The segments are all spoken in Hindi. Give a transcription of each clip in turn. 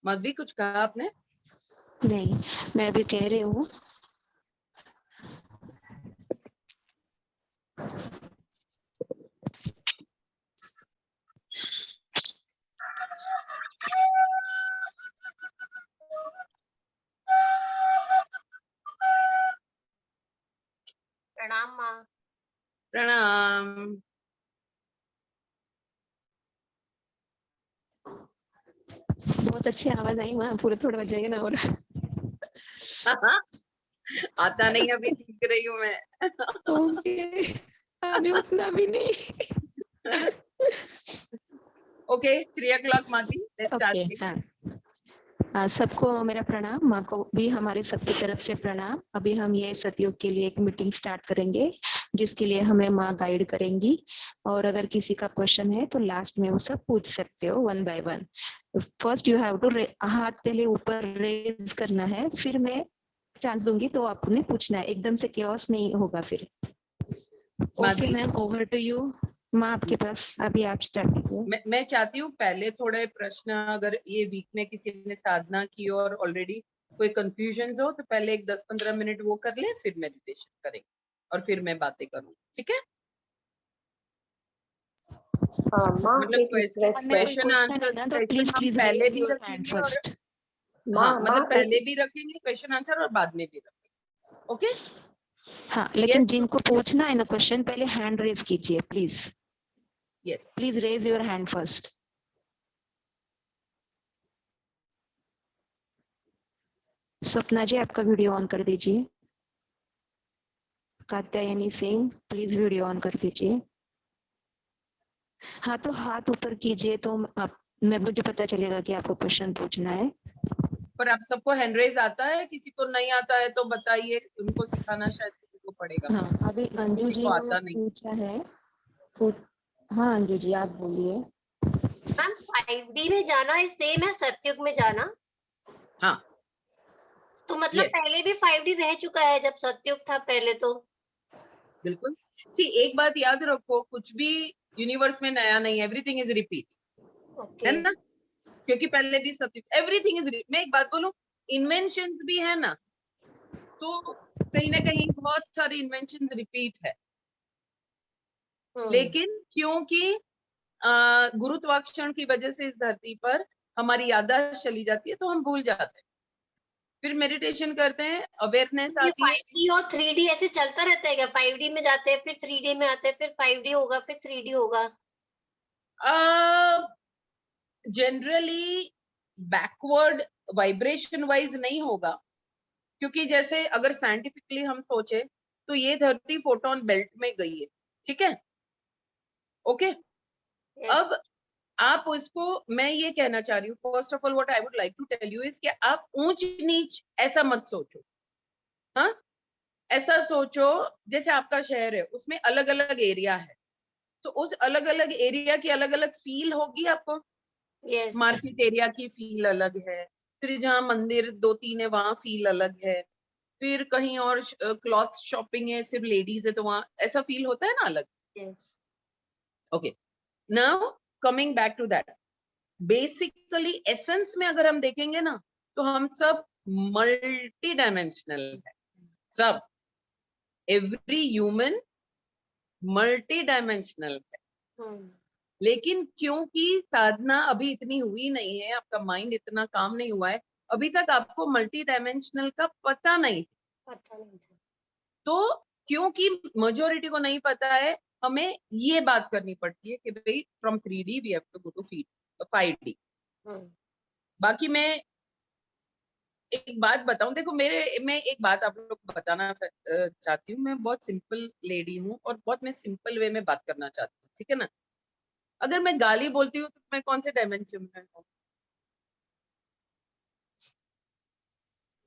माधवी कुछ कहा आपने? नहीं, मैं अभी कह रही हूँ। प्रणाम माँ। प्रणाम। बहुत अच्छी आवाज आई माँ, पूरा थोड़ा बजाइए ना। और आता नहीं, अभी सीख रही हूँ मैं। ओके, अभी उतना भी नहीं। Okay, 3 o'clock Madhavi, let's okay, start. हाँ। सबको मेरा प्रणाम, माँ को भी हमारे सबकी तरफ से प्रणाम। अभी हम ये सतयुग के लिए एक मीटिंग स्टार्ट करेंगे, जिसके लिए हमें माँ गाइड करेंगी। और अगर किसी का क्वेश्चन है तो लास्ट में वो सब पूछ सकते हो, 1 by 1। First you have to हाथ पहले ऊपर रेज करना है, फिर मैं चांस दूंगी तो आपने पूछना है। एकदम से chaos नहीं होगा फिर। Okay Madhavi, ma'am, over to you. माँ आपके पास, अभी आप स्टार्ट कीजिए। मैं चाहती हूँ पहले थोड़े प्रश्न, अगर ये वीक में किसी ने साधना की और ऑलरेडी कोई कंफ्यूजन हो तो पहले एक 10-15 मिनट वो कर ले, फिर मेडिटेशन करेंगे और फिर मैं बातें करूँ, ठीक है? माँ मतलब एक रिक्वेस्ट है। क्वेश्चन आंसर है ना, तो सेशन प्लीज हम प्लीज पहले रेज भी योर हैंड रखेंगे और फर्स्ट। माँ हाँ, मतलब माँ पहले एक भी रखेंगे क्वेश्चन आंसर और बाद में भी रखेंगे। ओके? हाँ, लेकिन यस, जिनको पूछना है ना क्वेश्चन, पहले हैंड रेज कीजिए please. Yes. Please raise your hand first. Swapna ji, आपका वीडियो ऑन कर दीजिए। Katyayani Singh, please video on कर दीजिए। हाँ, तो हाथ ऊपर कीजिए तो आप, मैं मुझे पता चलेगा कि आपको क्वेश्चन पूछना है। पर आप सबको हैंड रेज आता है? किसी को नहीं आता है तो बताइए, उनको सिखाना शायद किसी को पड़ेगा, हाँ, अभी अंजू किसी जी को ने आता नहीं। पूछा है। हाँ अंजू जी, आप बोलिए। मैम 5D में जाना है सेम है सतयुग में जाना? हाँ, तो मतलब यस, पहले भी 5D रह चुका है जब सतयुग था पहले तो। बिल्कुल। सी, एक बात याद रखो, कुछ भी यूनिवर्स में नया नहीं है, एवरीथिंग इज रिपीट, ओके। है ना? क्योंकि पहले भी सब, एवरीथिंग इज, मैं एक बात बोलूं, इन्वेंशंस भी है ना, तो कहीं ना कहीं बहुत सारे इन्वेंशंस रिपीट है, लेकिन क्योंकि गुरुत्वाकर्षण की वजह से इस धरती पर हमारी याददाश्त चली जाती है तो हम भूल जाते हैं, फिर मेडिटेशन करते हैं, अवेयरनेस ये आती है। 5D और 3D ऐसे चलता रहता है क्या? 5D में जाते हैं फिर 3D में आते हैं, फिर 5D होगा फिर 3D होगा? जनरली बैकवर्ड वाइब्रेशन वाइज नहीं होगा, क्योंकि जैसे अगर साइंटिफिकली हम सोचे तो ये धरती फोटोन बेल्ट में गई है, ठीक है? Okay, yes. अब आप उसको, मैं ये कहना चाह रही हूँ, first of all what I would like to tell you is कि आप ऊंच नीच ऐसा मत सोचो। हाँ, ऐसा सोचो जैसे आपका शहर है, उसमें अलग अलग एरिया है, तो उस अलग अलग एरिया की अलग अलग फील होगी आपको। यस। मार्केट एरिया की फील अलग है, फिर जहाँ मंदिर 2-3 है वहां फील अलग है, फिर कहीं और क्लॉथ शॉपिंग है, सिर्फ लेडीज है तो वहां ऐसा फील होता है ना, अलग। Yes. Okay, now coming back to that, basically essence में अगर हम देखेंगे ना, तो हम सब मल्टी डायमेंशनल है, सब, एवरी ह्यूमन मल्टी डायमेंशनल है। लेकिन क्योंकि साधना अभी इतनी हुई नहीं है, आपका माइंड इतना काम नहीं हुआ है, अभी तक आपको मल्टी डायमेंशनल का पता नहीं। पता नहीं था। तो क्योंकि मेजोरिटी को नहीं पता है, हमें ये बात करनी पड़ती है कि भाई from 3D we have to go to 5D। बाकी मैं एक बात बताऊं, देखो मैं एक बात आप लोग को बताना चाहती हूँ, मैं बहुत सिंपल लेडी हूँ और बहुत मैं सिंपल वे में बात करना चाहती हूँ, ठीक है ना? अगर मैं गाली बोलती हूँ तो मैं कौन से डायमेंशन में हूँ?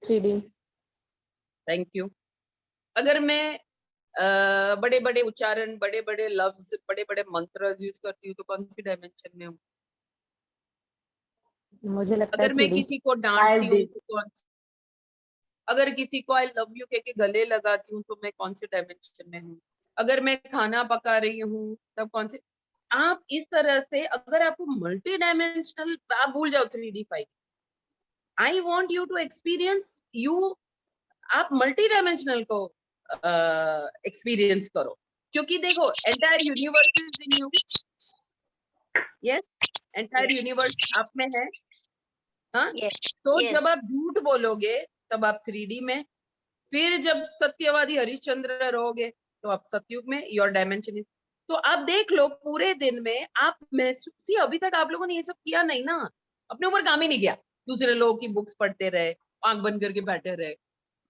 3D। Thank you. अगर मैं बड़े बड़े उच्चारण, बड़े बड़े लफ्ज, बड़े बड़े मंत्र यूज करती हूँ तो कौन सी डायमेंशन में हूँ? मुझे लगता है अगर मैं 3D। किसी को डांटती हूँ तो कौन, अगर किसी को आई लव यू कह के गले लगाती हूँ तो मैं कौन से डायमेंशन में हूँ? अगर मैं खाना पका रही हूँ तब कौन से? आप इस तरह से, अगर आपको मल्टी डायमेंशनल, आप भूल जाओ 3D 5D, I want you to experience you, आप मल्टी डायमेंशनल को एक्सपीरियंस करो, क्योंकि देखो entire universe is in you, yes, entire universe आप में है, हाँ। Yes. तो Yes. जब आप झूठ बोलोगे तब आप 3D में, फिर जब सत्यवादी हरिश्चंद्र रहोगे तो आप सतयुग में, योर डायमेंशन इज। तो आप देख लो पूरे दिन में आप महसूस, अभी तक आप लोगों ने ये सब किया नहीं ना, अपने ऊपर काम ही नहीं किया, दूसरे लोगों की बुक्स पढ़ते रहे, आंख बंद करके बैठे रहे,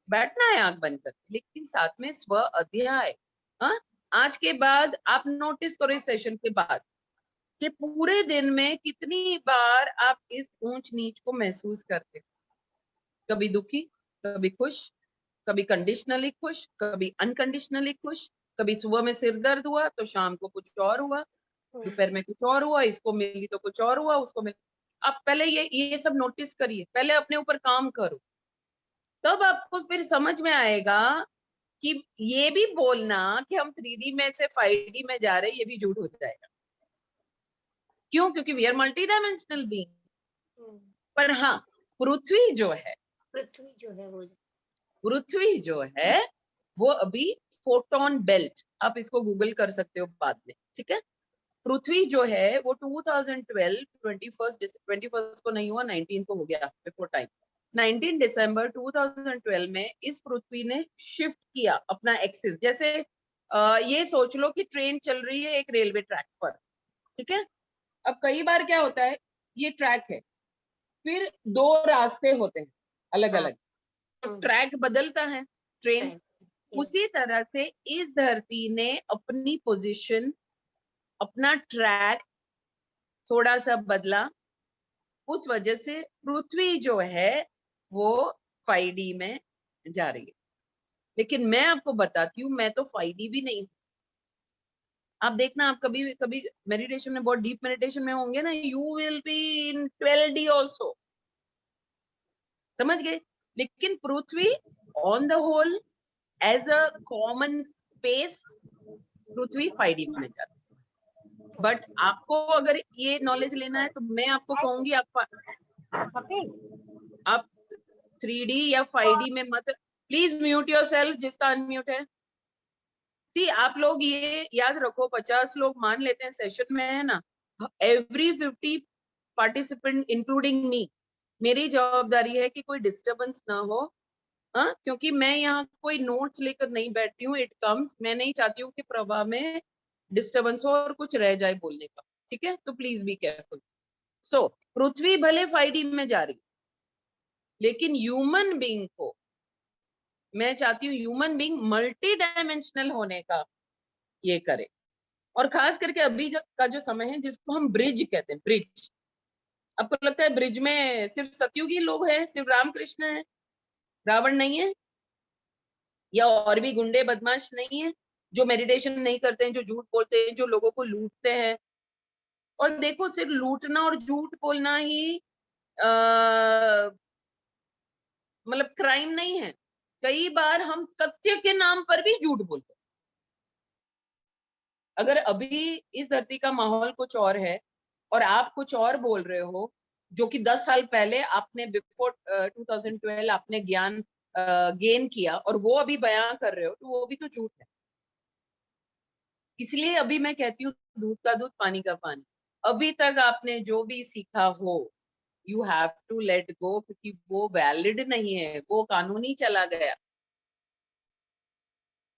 बैठना है आंख बंद करके, लेकिन साथ में स्व अध्याय। हाँ, आज के बाद आप नोटिस करो इस सेशन के बाद कि पूरे दिन में कितनी बार आप इस ऊंच नीच को महसूस करते, कभी दुखी, कभी खुश, कभी कंडीशनली खुश, कभी अनकंडीशनली खुश, कभी सुबह में सिर दर्द हुआ तो शाम को कुछ और हुआ, दोपहर में कुछ और हुआ, इसको मिली तो कुछ और हुआ, उसको मिली। आप पहले ये सब नोटिस करिए, पहले अपने ऊपर काम करो, तब आपको फिर समझ में आएगा कि ये भी बोलना कि हम 3D में से 5D में जा रहे हैं, ये भी झूठ हो जाएगा। क्यों? क्योंकि we are multi dimensional being. पर हाँ, पृथ्वी जो है, पृथ्वी जो है वो, पृथ्वी जो है वो अभी फोटोन बेल्ट, आप इसको गूगल कर सकते हो बाद में, ठीक है। पृथ्वी जो है वो 2012 21 को नहीं हुआ, 19 को हो गया, बिफोर टाइम। 19 दिसंबर 2012 में इस पृथ्वी ने शिफ्ट किया अपना एक्सिस, जैसे ये सोच लो कि ट्रेन चल रही है एक रेलवे ट्रैक पर, ठीक है। अब कई बार क्या होता है, ये ट्रैक है, फिर दो रास्ते होते हैं अलग अलग, तो ट्रैक बदलता है ट्रेन, उसी तरह से इस धरती ने अपनी पोजीशन, अपना ट्रैक थोड़ा सा बदला, उस वजह से पृथ्वी जो है वो 5D में जा रही है। लेकिन मैं आपको बताती हूँ, मैं तो 5D भी नहीं हूँ। आप देखना, आप कभी कभी मेडिटेशन में, बहुत डीप मेडिटेशन में होंगे ना, you will be in 12D also, समझ गए। लेकिन पृथ्वी on the whole as a common space, पृथ्वी 5D में जाती है। बट आपको अगर ये नॉलेज लेना है तो मैं आपको कहूंगी आप 3D या 5D में मत, प्लीज म्यूट योरसेल्फ जिसका अनम्यूट है। सी, आप लोग ये याद रखो, 50 लोग मान लेते हैं सेशन में है ना, एवरी 50 पार्टिसिपेंट इंक्लूडिंग मी, मेरी जवाबदारी है कि कोई डिस्टरबेंस ना हो। हाँ, क्योंकि मैं यहाँ कोई नोट्स लेकर नहीं बैठती हूँ, इट कम्स, मैं नहीं चाहती हूँ कि प्रवाह में डिस्टरबेंस हो और कुछ रह जाए बोलने का, ठीक है। तो प्लीज बी केयरफुल। सो पृथ्वी भले 5D में जा रही, लेकिन ह्यूमन बीइंग को मैं चाहती हूँ ह्यूमन बीइंग मल्टी डायमेंशनल होने का ये करे। और खास करके अभी का जो समय है जिसको हम ब्रिज कहते हैं, ब्रिज, आपको लगता है ब्रिज में सिर्फ सतयुगी लोग हैं, सिर्फ रामकृष्ण है, रावण नहीं है, या और भी गुंडे बदमाश नहीं है जो मेडिटेशन नहीं करते हैं, जो झूठ बोलते हैं, जो लोगों को लूटते हैं। और देखो, सिर्फ लूटना और झूठ बोलना ही मतलब क्राइम नहीं है, कई बार हम सत्य के नाम पर भी झूठ बोलते हैं। अगर अभी इस धरती का माहौल कुछ और है और आप कुछ और बोल रहे हो, जो कि 10 साल पहले आपने बिफोर 2012 आपने ज्ञान गेन किया और वो अभी बयां कर रहे हो, तो वो भी तो झूठ है। इसलिए अभी मैं कहती हूँ, दूध का दूध पानी का पानी, अभी तक आपने जो भी सीखा हो you have to let go, क्योंकि वो वैलिड नहीं है, वो कानूनी चला गया।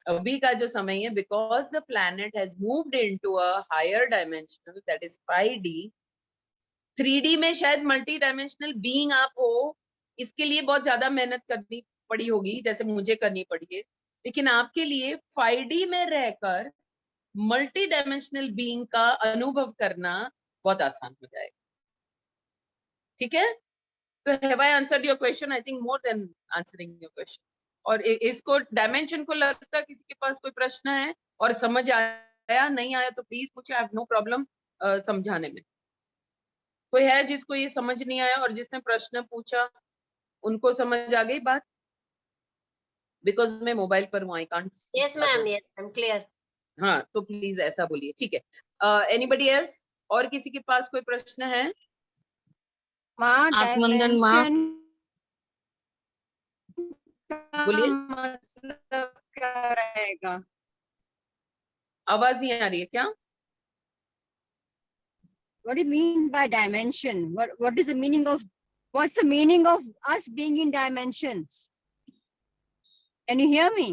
अभी का जो समय है, because the planet has moved into a higher dimensional, that is 5D, 3D में शायद मल्टी डायमेंशनल बीइंग आप हो, इसके लिए बहुत ज्यादा मेहनत करनी पड़ी होगी, जैसे मुझे करनी पड़ी है। लेकिन आपके लिए 5D में रहकर मल्टी डायमेंशनल बीइंग का अनुभव करना बहुत आसान हो जाएगा, ठीक है। तो have I answered your question? I think more than answering your question. और इसको डायमेंशन को लगता है किसी के पास कोई प्रश्न है और समझ आया नहीं आया तो प्लीज पूछे, आई हैव नो प्रॉब्लम समझाने में। कोई है जिसको ये समझ नहीं आया और जिसने प्रश्न पूछा उनको समझ आ गई बात? बिकॉज मैं मोबाइल पर हूँ, I can't. Yes ma'am, yes ma'am, clear. हाँ, तो प्लीज ऐसा बोलिए, ठीक है। Anybody else? और किसी के पास कोई प्रश्न है? माँ, डायमेंशन बोलिए, मतलब क्या रहेगा? आवाज नहीं आ रही है क्या? What do you mean by dimension? What is the meaning of, what's the meaning of us being in dimensions? Can you hear me?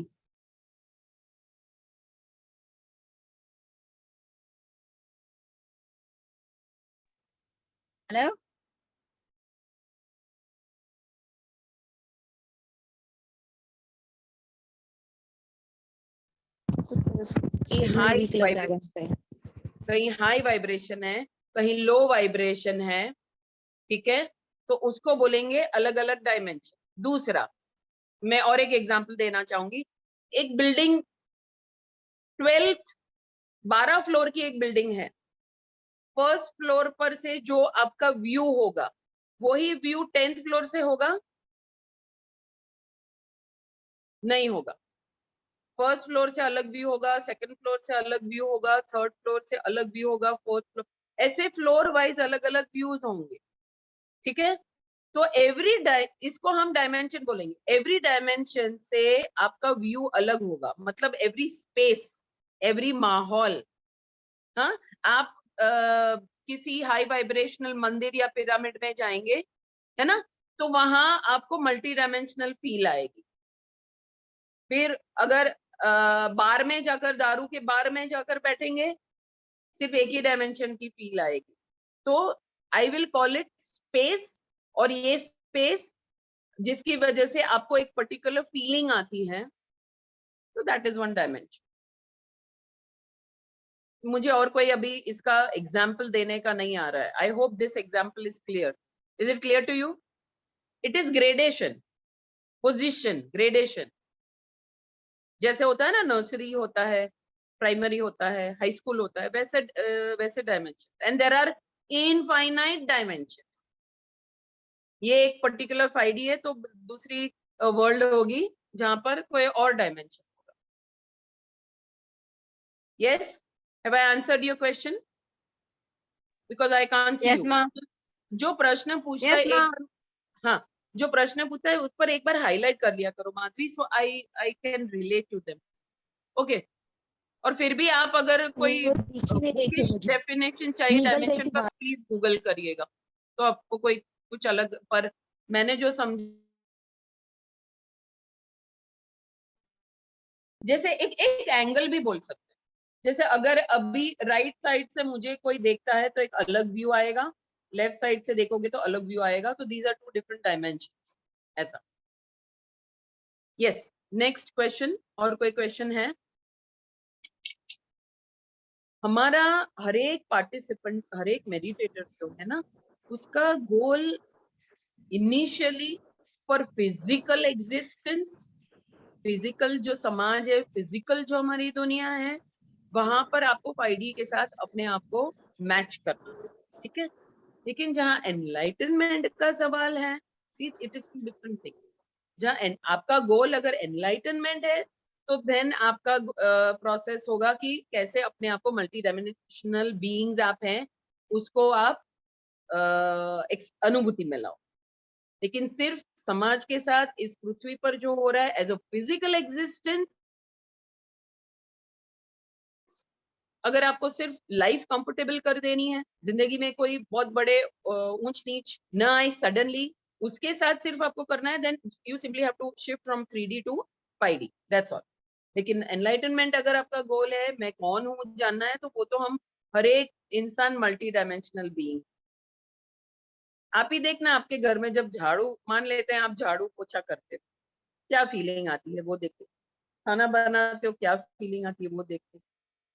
Hello? Hi weak लग रहा है वहाँ पे। कहीं हाई वाइब्रेशन है, कहीं लो वाइब्रेशन है, ठीक है, तो उसको बोलेंगे अलग अलग डायमेंशन। दूसरा, मैं और एक एग्जांपल देना चाहूंगी। एक बिल्डिंग 12 फ्लोर की एक बिल्डिंग है। फर्स्ट फ्लोर पर से जो आपका व्यू होगा, वही व्यू 10th फ्लोर से होगा? नहीं होगा। फर्स्ट फ्लोर से अलग व्यू होगा, सेकंड फ्लोर से अलग व्यू होगा, थर्ड फ्लोर से अलग व्यू होगा, फोर्थ फ्लोर, ऐसे फ्लोर वाइज अलग अलग व्यूज होंगे, ठीक है। तो इसको हम डायमेंशन बोलेंगे। एवरी डायमेंशन से आपका व्यू अलग होगा, मतलब एवरी स्पेस, एवरी माहौल। हाँ, आप किसी हाई वाइब्रेशनल मंदिर या पिरामिड में जाएंगे, है ना, तो वहां आपको मल्टी डायमेंशनल फील आएगी। फिर अगर बार में जाकर, दारू के बार में जाकर बैठेंगे, सिर्फ एक ही डायमेंशन की फील आएगी। तो I will call it space, और ये स्पेस जिसकी वजह से आपको एक पर्टिकुलर फीलिंग आती है, तो दैट इज वन डायमेंशन। मुझे और कोई अभी इसका एग्जाम्पल देने का नहीं आ रहा है। I hope this example is clear. Is it clear to you? It is gradation, position, gradation. जैसे होता है ना, नर्सरी होता है, प्राइमरी होता है, हाई स्कूल होता है, वैसे dimension. And there are infinite dimensions. ये एक पर्टिकुलर 5D है, तो दूसरी वर्ल्ड होगी जहां पर कोई और डायमेंशन होगा। Yes, have I answered your question? Because I can't see Yes, you. ma'am. जो प्रश्न पूछता Yes, है ma'am. एक, हाँ, जो प्रश्न पूछता है उस पर एक बार हाईलाइट कर लिया करो Madhavi, so I can relate to them. Okay. और फिर भी आप अगर कोई वो दिख ही नहीं रही थी मुझे। डेफिनेशन चाहिए निकल गई डायमेंशन थी का, बाहर। प्लीज गूगल करिएगा, तो आपको कोई कुछ अलग, पर मैंने जो जैसे एक एंगल भी बोल सकते हैं। जैसे अगर अभी राइट साइड से मुझे कोई देखता है तो एक अलग व्यू आएगा, लेफ्ट साइड से देखोगे तो अलग व्यू आएगा, तो these are two different dimensions, ऐसा। Yes, next question. और कोई क्वेश्चन है? हमारा हर एक पार्टिसिपेंट, हर एक मेडिटेटर जो है ना, उसका goal initially for physical existence, physical जो समाज है, फिजिकल जो हमारी दुनिया है, वहां पर आपको 5D के साथ अपने आप को मैच करना, ठीक है। लेकिन जहाँ एनलाइटनमेंट का सवाल है, it is two different thing. जहाँ आपका गोल अगर एनलाइटनमेंट है, तो देन आपका प्रोसेस होगा कि कैसे अपने आप को मल्टी डायमेंशनल बीइंग्स आप हैं, उसको आप अनुभूति में लाओ। लेकिन सिर्फ समाज के साथ इस पृथ्वी पर जो हो रहा है एज अ फिजिकल एग्जिस्टेंस, अगर आपको सिर्फ लाइफ कंफर्टेबल कर देनी है, जिंदगी में कोई बहुत बड़े ऊंच नीच न आए सडनली, उसके साथ सिर्फ आपको करना है, then you simply have to shift from 3D to 5D, that's all. लेकिन एनलाइटनमेंट अगर आपका गोल है, मैं कौन हूँ जानना है, तो वो तो हम हर एक इंसान मल्टी डायमेंशनल बीइंग। आप ही देखना, आपके घर में जब झाड़ू, मान लेते हैं आप झाड़ू पोछा करते हो, क्या फीलिंग आती है वो देखते। खाना बनाते हो, क्या फीलिंग आती है वो देखते।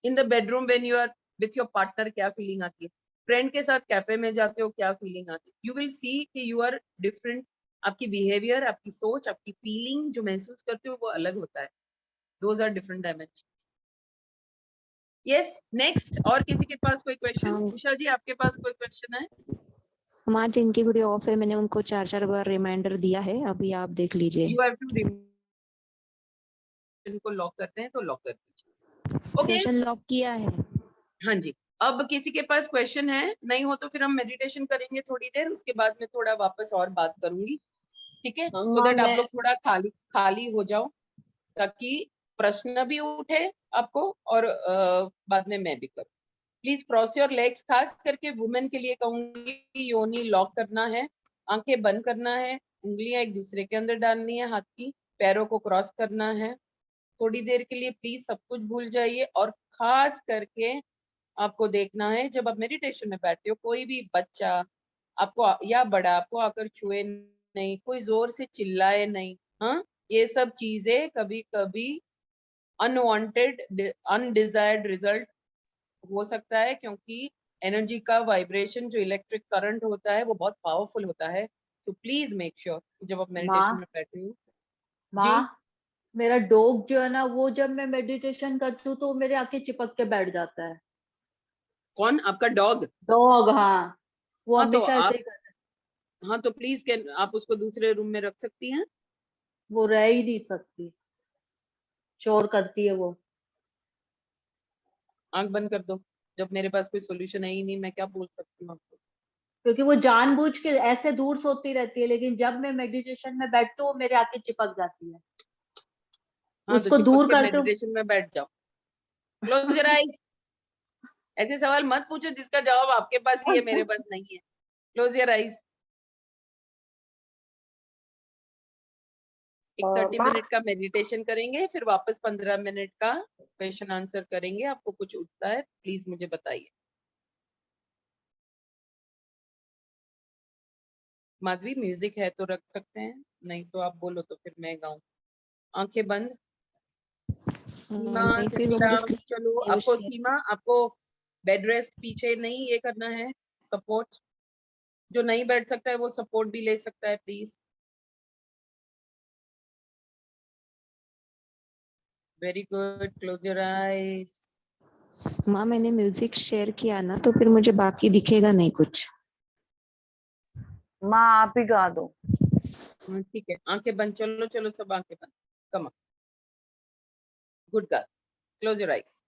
In the bedroom when you are with your partner, क्या फीलिंग आती है। फ्रेंड के साथ कैफे में जाते हो, क्या फीलिंग आती है। यू विल सी कि यू आर डिफरेंट। आपकी बिहेवियर, आपकी सोच, आपकी फीलिंग जो महसूस करते हो वो अलग होता है। Those are different dimension. Yes, next. और किसी के पास कोई क्वेश्चन? उषा जी, आपके पास कोई क्वेश्चन है? हमारा जिनकी वीडियो ऑफ है, मैंने उनको 4-4 बार रिमाइंडर दिया है, अभी आप देख लीजिए। यू हैव टू इनको लॉक करते हैं तो लॉक कर दीजिए। ओके, सेशन लॉक किया है। हाँ जी। अब किसी के पास क्वेश्चन है? नहीं हो तो फिर हम मेडिटेशन करेंगे थोड़ी देर, उसके बाद में थोड़ा वापस और बात करूंगी। ठीक है, सो माँ दैट आप मैं लोग थोड़ा खाली खाली हो जाओ, ताकि प्रश्न भी उठे आपको और बाद में मैं भी करूँ। प्लीज क्रॉस योर लेग्स, खास करके वुमेन के लिए कहूंगी, योनी लॉक करना है, आंखें बंद करना है, उंगलियां एक दूसरे के अंदर डालनी है, हाथ की पैरों को क्रॉस करना है। थोड़ी देर के लिए प्लीज सब कुछ भूल जाइए, और खास करके आपको देखना है जब आप मेडिटेशन में बैठते हो, कोई भी बच्चा आपको या बड़ा आपको आकर छुए नहीं, कोई जोर से चिल्लाए नहीं। हाँ, ये सब चीजें कभी कभी अनवांटेड अनडिजायर्ड रिजल्ट हो सकता है, क्योंकि एनर्जी का वाइब्रेशन जो इलेक्ट्रिक करंट होता है वो बहुत पावरफुल होता है। तो प्लीज मेक श्योर जब आप मेडिटेशन माँ में बैठे हो। जी, माँ मेरा डॉग जो है ना, वो जब मैं मेडिटेशन करती हूँ तो वो मेरे आके चिपक के बैठ जाता है। कौन आपका डॉग? डॉग, हाँ, वो हाँ तो हमेशा ऐसे आप, ही करता है। हाँ तो प्लीज कैन आप उसको दूसरे रूम में रख सकती हैं। वो रह ही नहीं सकती, शोर करती है वो। आंख बंद कर दो, जब मेरे पास कोई सोल्यूशन है ही नहीं, मैं क्या बोल सकती हूँ आपको। क्योंकि वो जानबूझ के ऐसे दूर सोती रहती है, लेकिन जब मैं मेडिटेशन में बैठती हूँ वो मेरे आके चिपक जाती है। हाँ तो उसको चिपक दूर के करते मेडिटेशन में बैठ जाओ। Close your eyes. ऐसे सवाल मत पूछो जिसका जवाब आपके पास ही है, मेरे पास नहीं है। Close your eyes. एक 30 माँ मिनट का मेडिटेशन करेंगे, फिर वापस 15 मिनट का क्वेश्चन आंसर करेंगे। आपको कुछ उठता है प्लीज मुझे बताइए। माधवी, म्यूजिक है तो रख सकते हैं, नहीं तो आप बोलो तो फिर मैं गाऊं। आंखें बंद। सीमा नहीं, फिर वो मुझे सतीराम, चलो स्क्रीन आपको शेयर। सीमा, आपको बेड रेस्ट पीछे नहीं ये करना है, सपोर्ट। जो नहीं बैठ सकता है वो सपोर्ट भी ले सकता है please. Very good, close your eyes. माँ मैंने म्यूजिक शेयर किया ना, तो फिर मुझे बाकी दिखेगा नहीं कुछ। माँ आप ही गा दो। ठीक है, आंखें बंद, चलो चलो सब आंखें बंद। Come, good girl, close your eyes.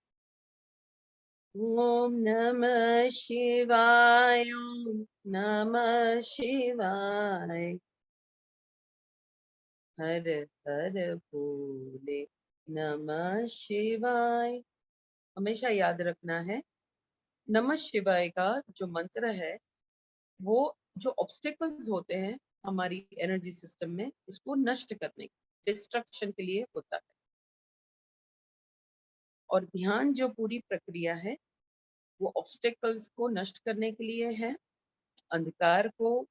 ओम नमः शिवाय, ओम नमः शिवाय, हर हर भोले, नमः शिवाय। हमेशा याद रखना है, नमः शिवाय का जो मंत्र है वो जो ऑब्स्टेकल्स होते हैं हमारी एनर्जी सिस्टम में, उसको नष्ट करने, डिस्ट्रक्शन के लिए होता है। और ध्यान जो पूरी प्रक्रिया है वो ऑब्स्टेकल्स को नष्ट करने के लिए है, अंधकार को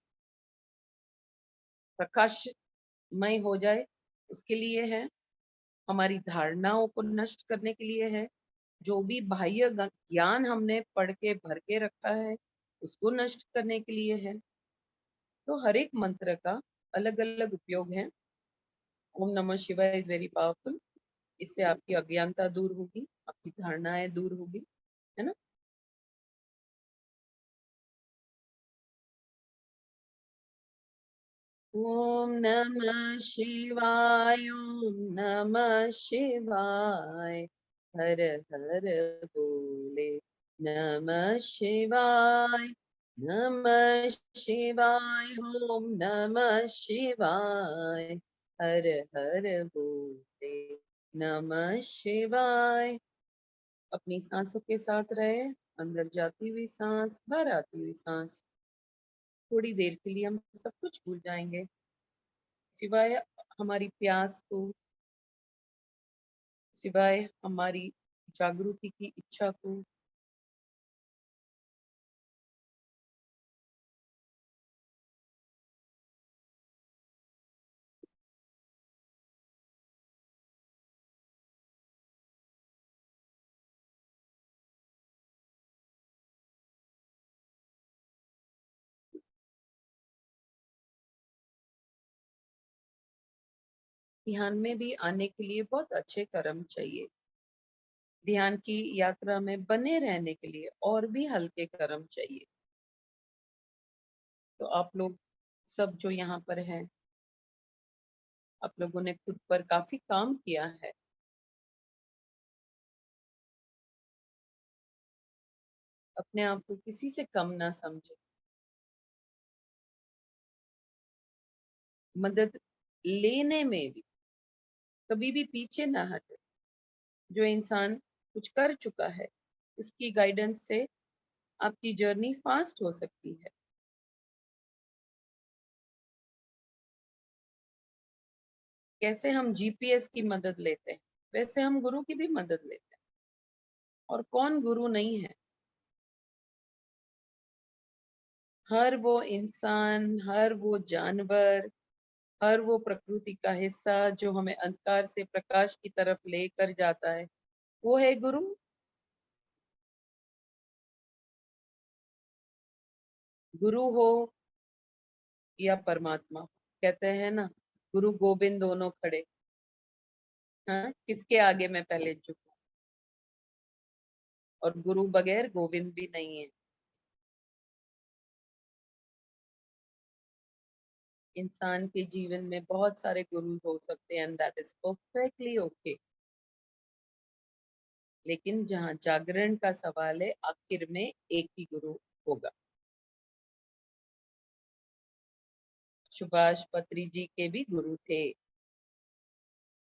प्रकाशमय हो जाए उसके लिए है, हमारी धारणाओं को नष्ट करने के लिए है, जो भी बाह्य ज्ञान हमने पढ़ के भर के रखा है उसको नष्ट करने के लिए है। तो हर एक मंत्र का अलग अलग उपयोग है। ओम नमः शिवाय इज वेरी पावरफुल। इससे आपकी अज्ञानता दूर होगी, आपकी धारणाएं दूर होगी, है ना। ओम नमः शिवाय, ओम नमः शिवाय, हर हर बोले, नमः शिवाय, नमः शिवाय, ओम नमः शिवाय, हर हर बोले, नमः शिवाय। अपनी सांसों के साथ रहे, अंदर जाती हुई सांस, बाहर आती हुई सांस। थोड़ी देर के लिए हम सब कुछ भूल जाएंगे सिवाय हमारी प्यास को, सिवाय हमारी जागृति की इच्छा को। ध्यान में भी आने के लिए बहुत अच्छे कर्म चाहिए, ध्यान की यात्रा में बने रहने के लिए और भी हल्के कर्म चाहिए। तो आप लोग सब जो यहाँ पर हैं, आप लोगों ने खुद पर काफी काम किया है। अपने आप को किसी से कम ना समझे। मदद लेने में भी कभी भी पीछे ना हटे। जो इंसान कुछ कर चुका है उसकी गाइडेंस से आपकी जर्नी फास्ट हो सकती है। कैसे हम जीपीएस की मदद लेते हैं वैसे हम गुरु की भी मदद लेते हैं। और कौन गुरु नहीं है? हर वो इंसान, हर वो जानवर, हर वो प्रकृति का हिस्सा जो हमें अंधकार से प्रकाश की तरफ लेकर जाता है, वो है गुरु। गुरु हो या परमात्मा, कहते हैं ना, गुरु गोविंद दोनों खड़े। हाँ, किसके आगे मैं पहले झुकूं? और गुरु बगैर गोविंद भी नहीं है। इंसान के जीवन में बहुत सारे गुरु हो सकते हैं, and that is perfectly okay. लेकिन जहाँ जागरण का सवाल है, आखिर में एक ही गुरु होगा। सुभाष पत्री जी के भी गुरु थे,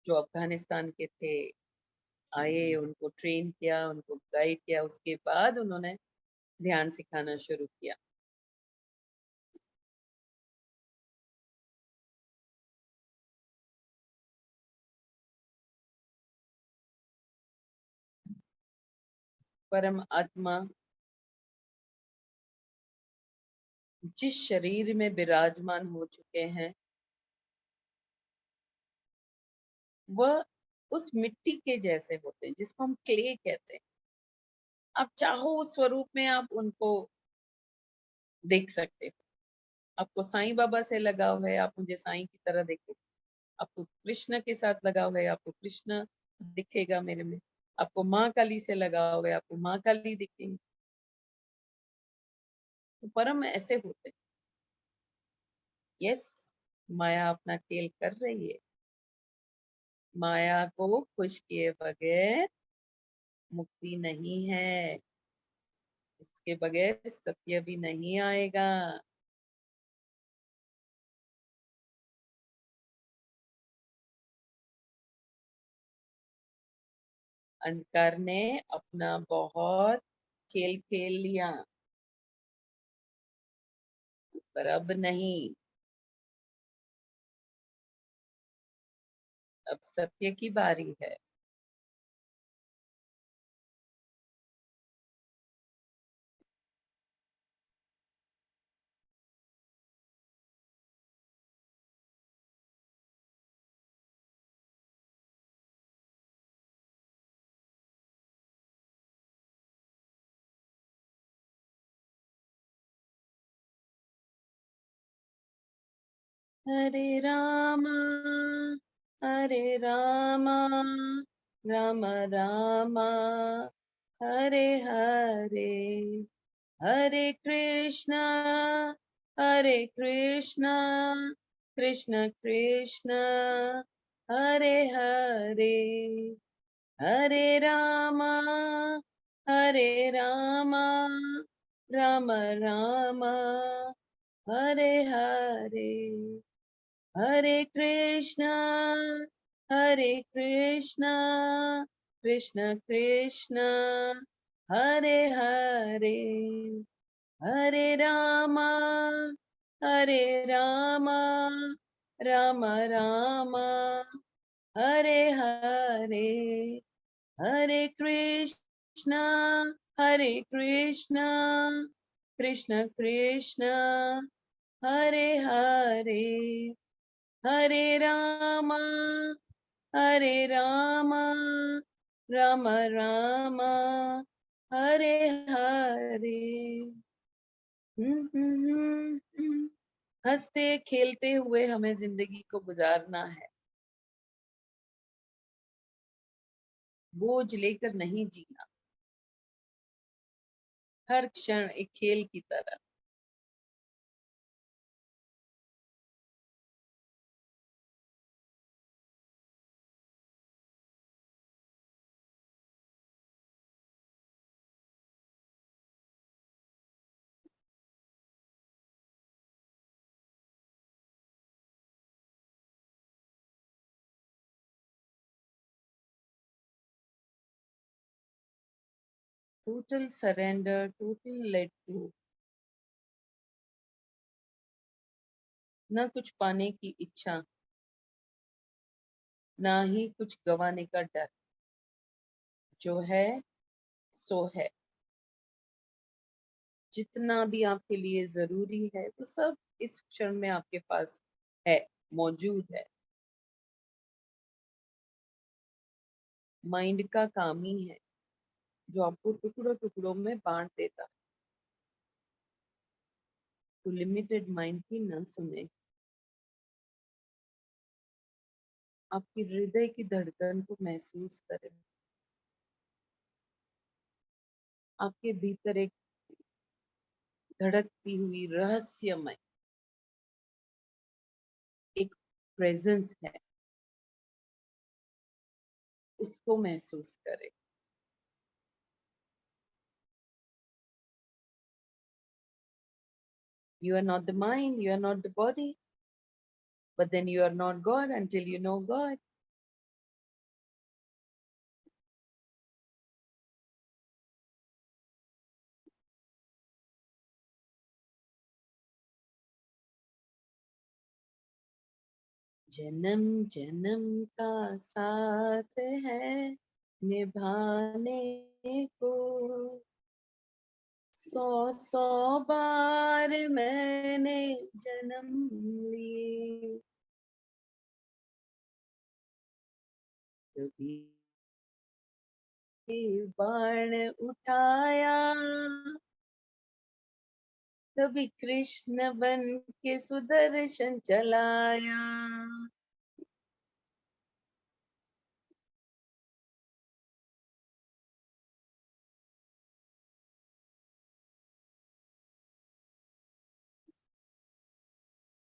जो अफगानिस्तान के थे। आए, उनको ट्रेन किया, उनको गाइड किया, उसके बाद उन्होंने ध्यान सिखाना शुरू किया। परम आत्मा जिस शरीर में विराजमान हो चुके हैं, वह उस मिट्टी के जैसे होते हैं जिसको हम क्ले कहते हैं। आप चाहो उस स्वरूप में आप उनको देख सकते हो। आपको साईं बाबा से लगाव है, आप मुझे साईं की तरह देखो। आपको कृष्ण के साथ लगाव है, आपको कृष्ण दिखेगा मेरे में। आपको माँ काली से लगाव है, आपको माँ काली दिखेंगे। तो परम ऐसे होते हैं। यस, माया अपना खेल कर रही है। माया को खुश किए बगैर मुक्ति नहीं है। इसके बगैर सत्य भी नहीं आएगा। अंधकार ने अपना बहुत खेल खेल लिया, पर अब नहीं। अब सत्य की बारी है। हरे रामा, हरे रामा, राम रामा, हरे हरे, हरे कृष्णा, हरे कृष्णा, कृष्ण कृष्ण, हरे हरे, हरे रामा, हरे रामा, राम रामा, हरे हरे, हरे कृष्णा, हरे कृष्णा, कृष्ण कृष्ण, हरे हरे, हरे रामा, हरे रामा, राम रामा, हरे हरे, हरे कृष्णा, हरे कृष्णा, कृष्ण कृष्ण, हरे हरे, हरे रामा, हरे रामा, राम रामा, हरे हरे। हंसते खेलते हुए हमें जिंदगी को गुजारना है। बोझ लेकर नहीं जीना। हर क्षण एक खेल की तरह। total surrender, total let go. ना कुछ पाने की इच्छा, ना ही कुछ गंवाने का डर. जो है सो है. जितना भी आपके लिए जरूरी है वो सब इस क्षण में आपके पास है, मौजूद है. माइंड का काम ही है जो आपको टुकड़ों टुकड़ों में बांट देता. तो लिमिटेड माइंड की न सुने. आपकी हृदय की धड़कन को महसूस करें. आपके भीतर एक धड़कती हुई रहस्यमय एक प्रेजेंस है, उसको महसूस करें. You are not the mind, you are not the body, but then you are not God until you know God. जन्म जन्म का साथ है निभाने को. 100 बार मैंने जन्म लिए. कभी बाण उठाया, कभी कृष्ण बन के सुदर्शन चलाया.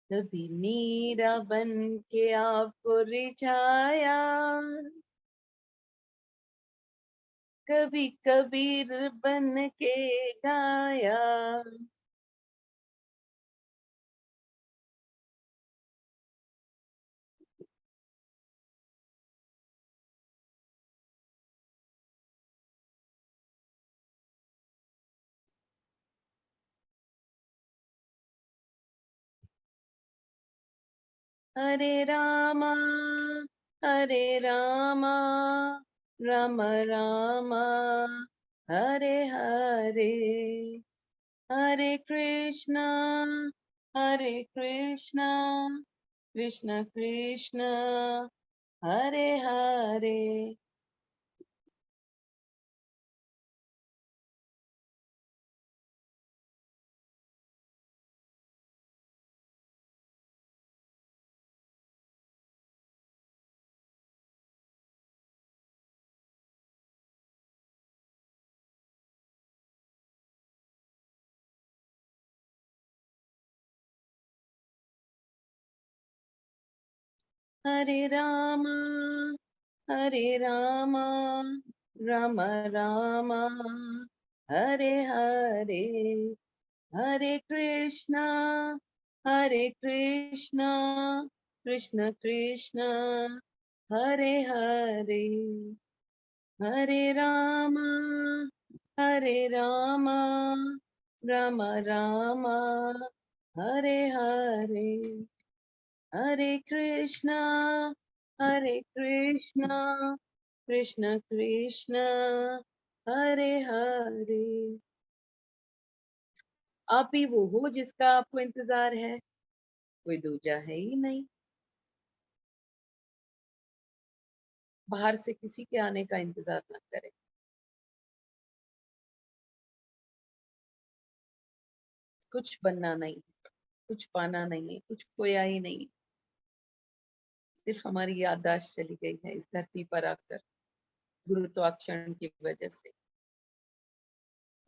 कभी मीरा बन के आपको रिझाया, कभी कबीर बन के गाया. हरे रामा हरे रामा, राम रामा हरे हरे. हरे कृष्णा कृष्ण कृष्ण हरे हरे. हरे रामा राम रामा हरे हरे. हरे कृष्णा कृष्ण कृष्ण हरे हरे. हरे रामा राम रामा हरे हरे. हरे कृष्णा कृष्ण कृष्ण हरे हरे. आप ही वो हो जिसका आपको इंतजार है, कोई दूजा है ही नहीं. बाहर से किसी के आने का इंतजार ना करें. कुछ बनना नहीं, कुछ पाना नहीं है, कुछ खोया ही नहीं. सिर्फ हमारी याददाश्त चली गई है इस धरती पर आकर गुरुत्वाकर्षण की वजह से.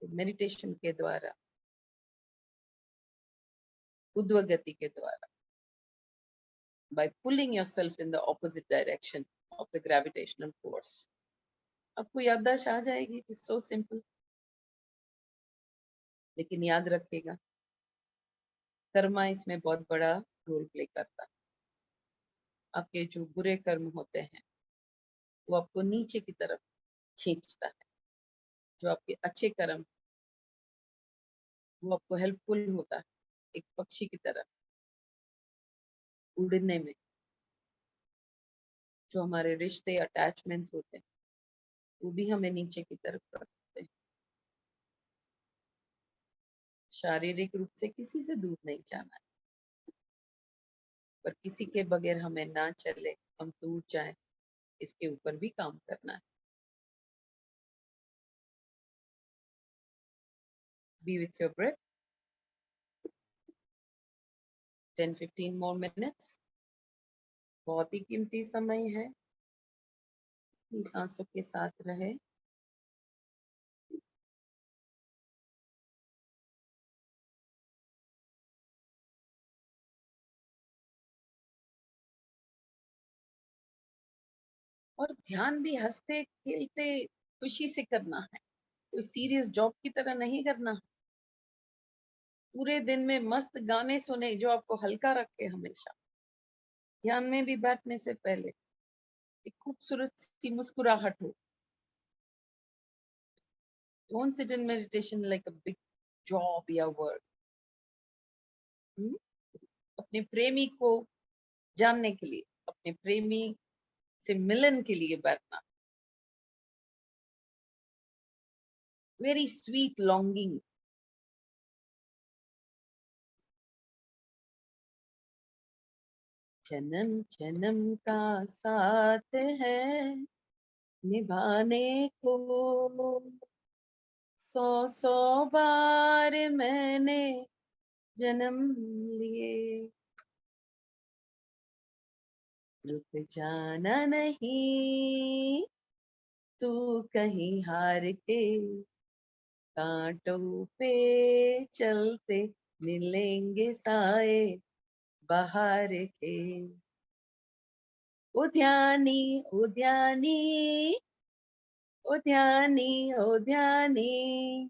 मेडिटेशन के द्वारा, उद्वगति के द्वारा, by pulling yourself in the opposite direction of the gravitational force, आपको याददाश्त आ जाएगी. It's so simple. लेकिन याद रखिएगा, कर्मा इसमें बहुत बड़ा रोल प्ले करता है. आपके जो बुरे कर्म होते हैं वो आपको नीचे की तरफ खींचता है. जो आपके अच्छे कर्म, वो आपको हेल्पफुल होता है एक पक्षी की तरह उड़ने में। जो हमारे रिश्ते अटैचमेंट्स होते हैं वो भी हमें नीचे की तरफ रखते हैं। शारीरिक रूप से किसी से दूर नहीं जाना है, पर किसी के बगैर हमें ना चले, हम दूर जाएं, इसके ऊपर भी काम करना है। Be with your breath 10-15 more minutes। बहुत ही कीमती समय है, अपनी सांसों के साथ रहे। और ध्यान भी हंसते खेलते खुशी से करना है, कोई सीरियस जॉब की तरह नहीं करना। पूरे दिन में मस्त गाने सुने जो आपको हल्का रखे। हमेशा ध्यान में भी बैठने से पहले एक खूबसूरत सी मुस्कुराहट हो। Don't sit in meditation like a big job या वर्क। अपने प्रेमी को जानने के लिए, अपने प्रेमी से मिलन के लिए बैठना। Very sweet longing. जन्म जन्म का साथ है निभाने को, 100 बार मैंने जन्म लिए। रुक जाना नहीं तू कहीं हार के, कांटों पे चलते मिलेंगे साए बाहर के। ओ ध्यानी ओ ध्यानी ओ ध्यानी ओ ध्यानी।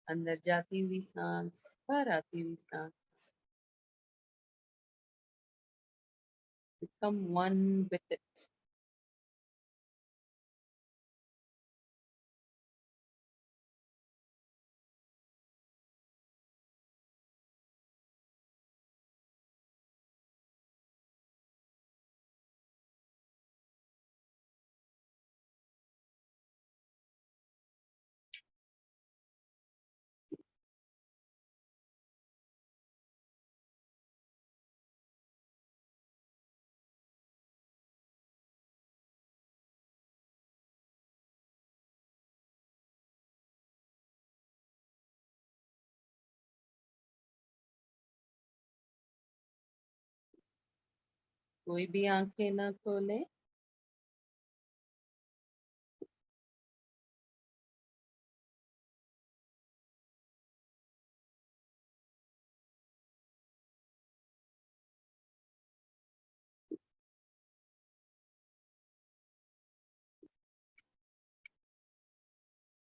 अंदर जाती हुई सांस, बाहर आती हुई सांस। Become one with it। कोई भी आंखें ना खोले।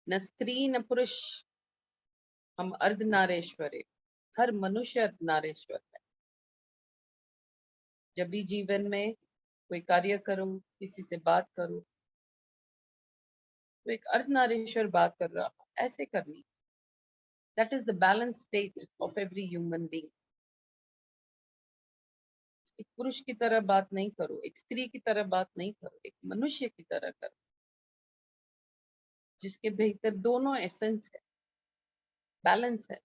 न स्त्री न पुरुष, हम अर्धनारेश्वर है। हर मनुष्य अर्धनारेश्वर है। जब भी जीवन में कोई कार्य करो, किसी से बात करो, तो एक अर्धनारेश्वर बात कर रहा हो, ऐसे करनी। That is the balance state of every human being. एक पुरुष की तरह बात नहीं करो, एक स्त्री की तरह बात नहीं करो, एक मनुष्य की तरह करो, जिसके भीतर दोनों एसेंस है, बैलेंस है।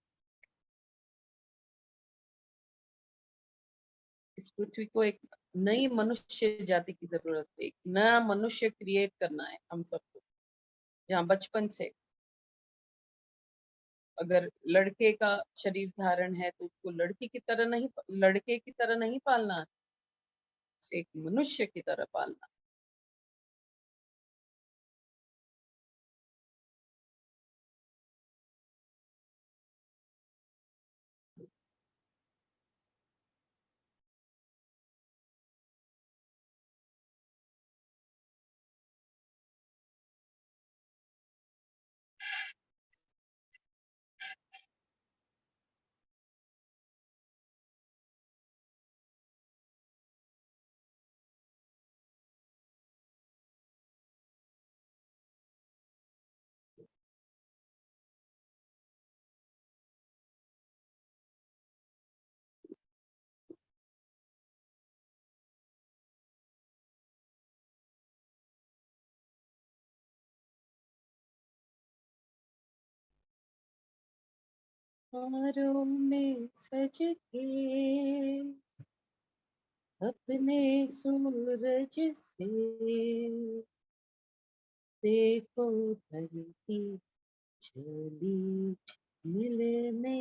इस पृथ्वी को एक नई मनुष्य जाति की जरूरत है। एक नया मनुष्य क्रिएट करना है हम सबको, जहाँ बचपन से अगर लड़के का शरीर धारण है तो उसको लड़के की तरह नहीं पालना है, उसे एक मनुष्य की तरह पालना। हारों में सज के अपने सूरज से देखो धरती चली मिलने।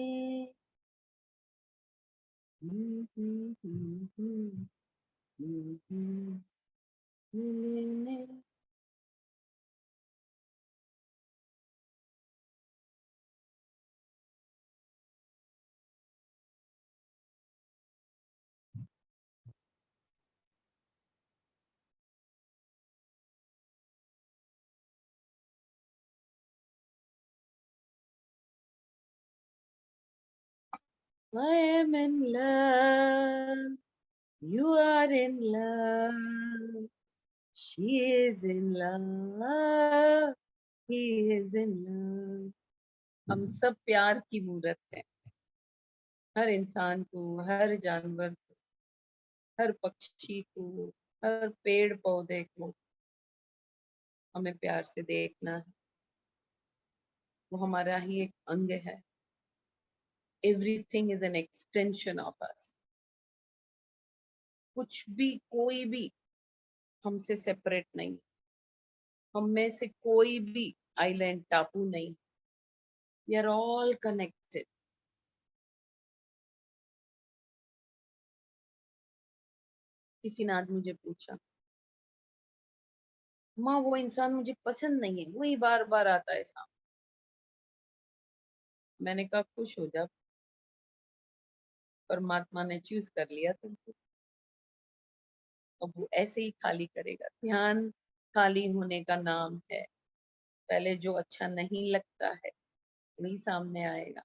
मिलने। I am in love. You are in love. She is in love. He is in love. हम सब प्यार की मूरत है। हर इंसान को, हर जानवर को, हर पक्षी को, हर पेड़ पौधे को हमें प्यार से देखना है। वो हमारा ही एक अंग है। Everything is an extension of us. कुछ भी, कोई भी हमसे सेपरेट नहीं। हम में से कोई भी आइलैंड टापू नहीं। We are all connected. किसी ने आज मुझे पूछा, माँ वो इंसान मुझे पसंद नहीं है, वही बार बार आता है सामने। मैंने कहा खुश हो जा, परमात्मा ने चूज कर लिया तुमको। अब वो ऐसे ही खाली करेगा। ध्यान खाली होने का नाम है। पहले जो अच्छा नहीं लगता है वही सामने आएगा,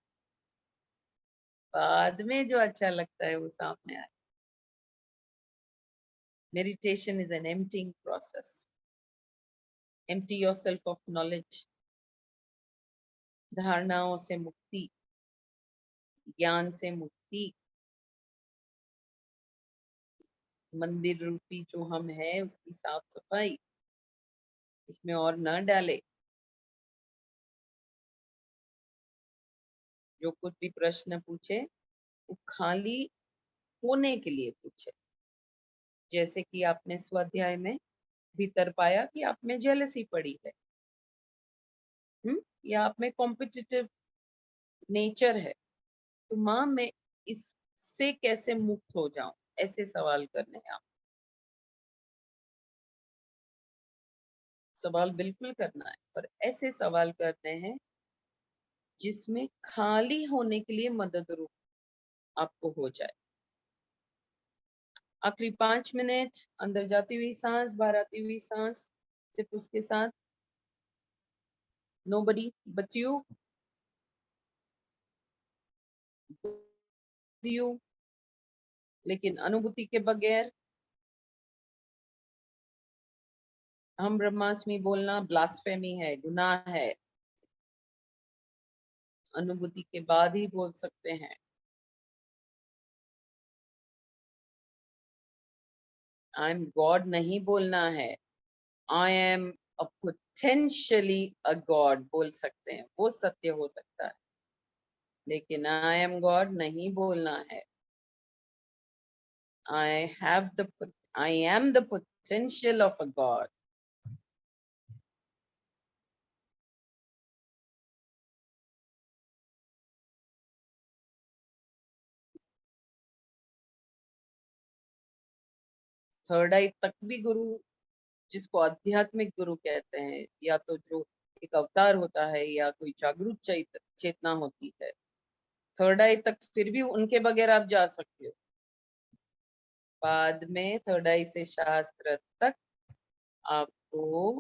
बाद में जो अच्छा लगता है वो सामने आएगा। Meditation is an emptying process. Empty yourself of knowledge. धारणाओं से मुक्ति, ज्ञान से मुक्ति। मंदिर रूपी जो हम है उसकी साफ सफाई, इसमें और न डाले। जो कुछ भी प्रश्न पूछे वो खाली होने के लिए पूछे। जैसे कि आपने स्वाध्याय में भीतर पाया कि आप में जेलसी पड़ी है, या आप में कॉम्पिटिटिव नेचर है, तो माँ मैं इससे कैसे मुक्त हो जाऊं, ऐसे सवाल करने हैं आप। सवाल बिल्कुल करना है, पर ऐसे सवाल करने हैं जिसमें खाली होने के लिए मदद रूप आपको हो जाए। आखिरी 5 मिनट अंदर जाती हुई सांस, बाहर आती हुई सांस, सिर्फ उसके साथ। nobody but you, लेकिन अनुभूति के बगैर हम ब्रह्मास्मि बोलना ब्लास्फेमी है, गुनाह है। अनुभूति के बाद ही बोल सकते हैं। आई एम गॉड नहीं बोलना है, I am a potentially a God बोल सकते हैं, वो सत्य हो सकता है। लेकिन आई एम गॉड नहीं बोलना है। I am the potential of a God. Third eye तक भी गुरु, जिसको आध्यात्मिक गुरु कहते हैं, या तो जो एक अवतार होता है या कोई जागरूक चेतना होती है, थर्ड आई तक फिर भी उनके बगैर आप जा सकते हो। बाद में थर्ड आई से शास्त्र तक आपको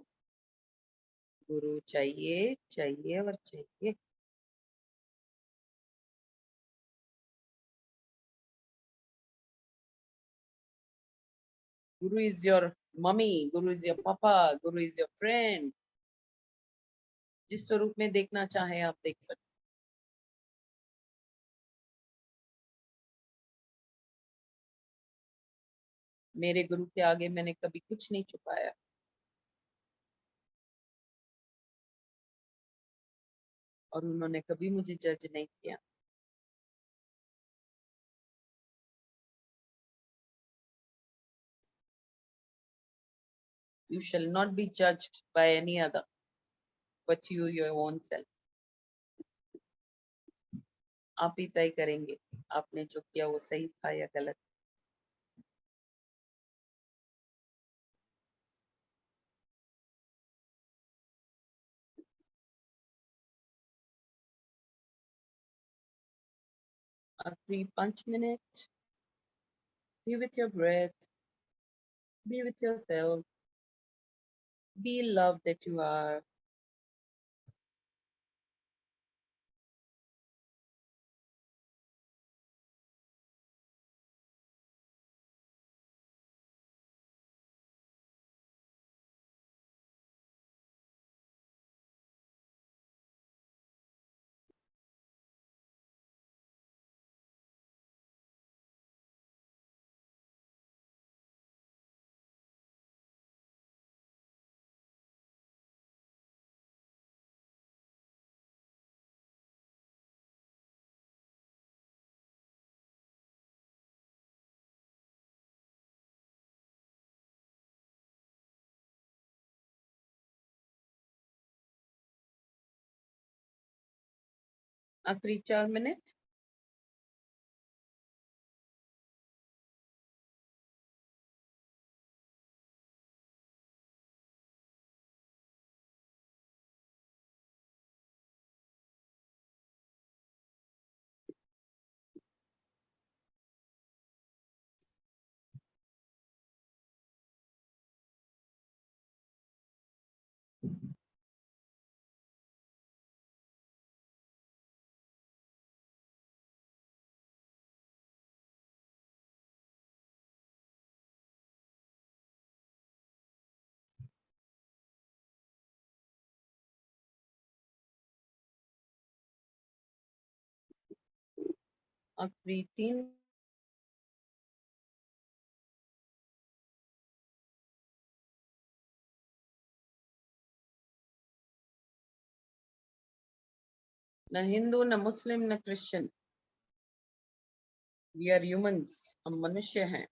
गुरु चाहिए, चाहिए और चाहिए। गुरु is your mummy, Guru is your पापा, गुरु इज योर फ्रेंड। जिस स्वरूप में देखना चाहे आप देख सकते। मेरे गुरु के आगे मैंने कभी कुछ नहीं छुपाया, और उन्होंने कभी मुझे जज नहीं किया। You shall not be judged by any other, but you your own self. आप ही तय करेंगे आपने जो किया वो सही था या गलत. A free 5 minutes. Be with your breath. Be with yourself. Be love that you are. A free 4 minutes. A free 3. न हिंदू न मुस्लिम न क्रिश्चियन. We are humans. हम मनुष्य हैं.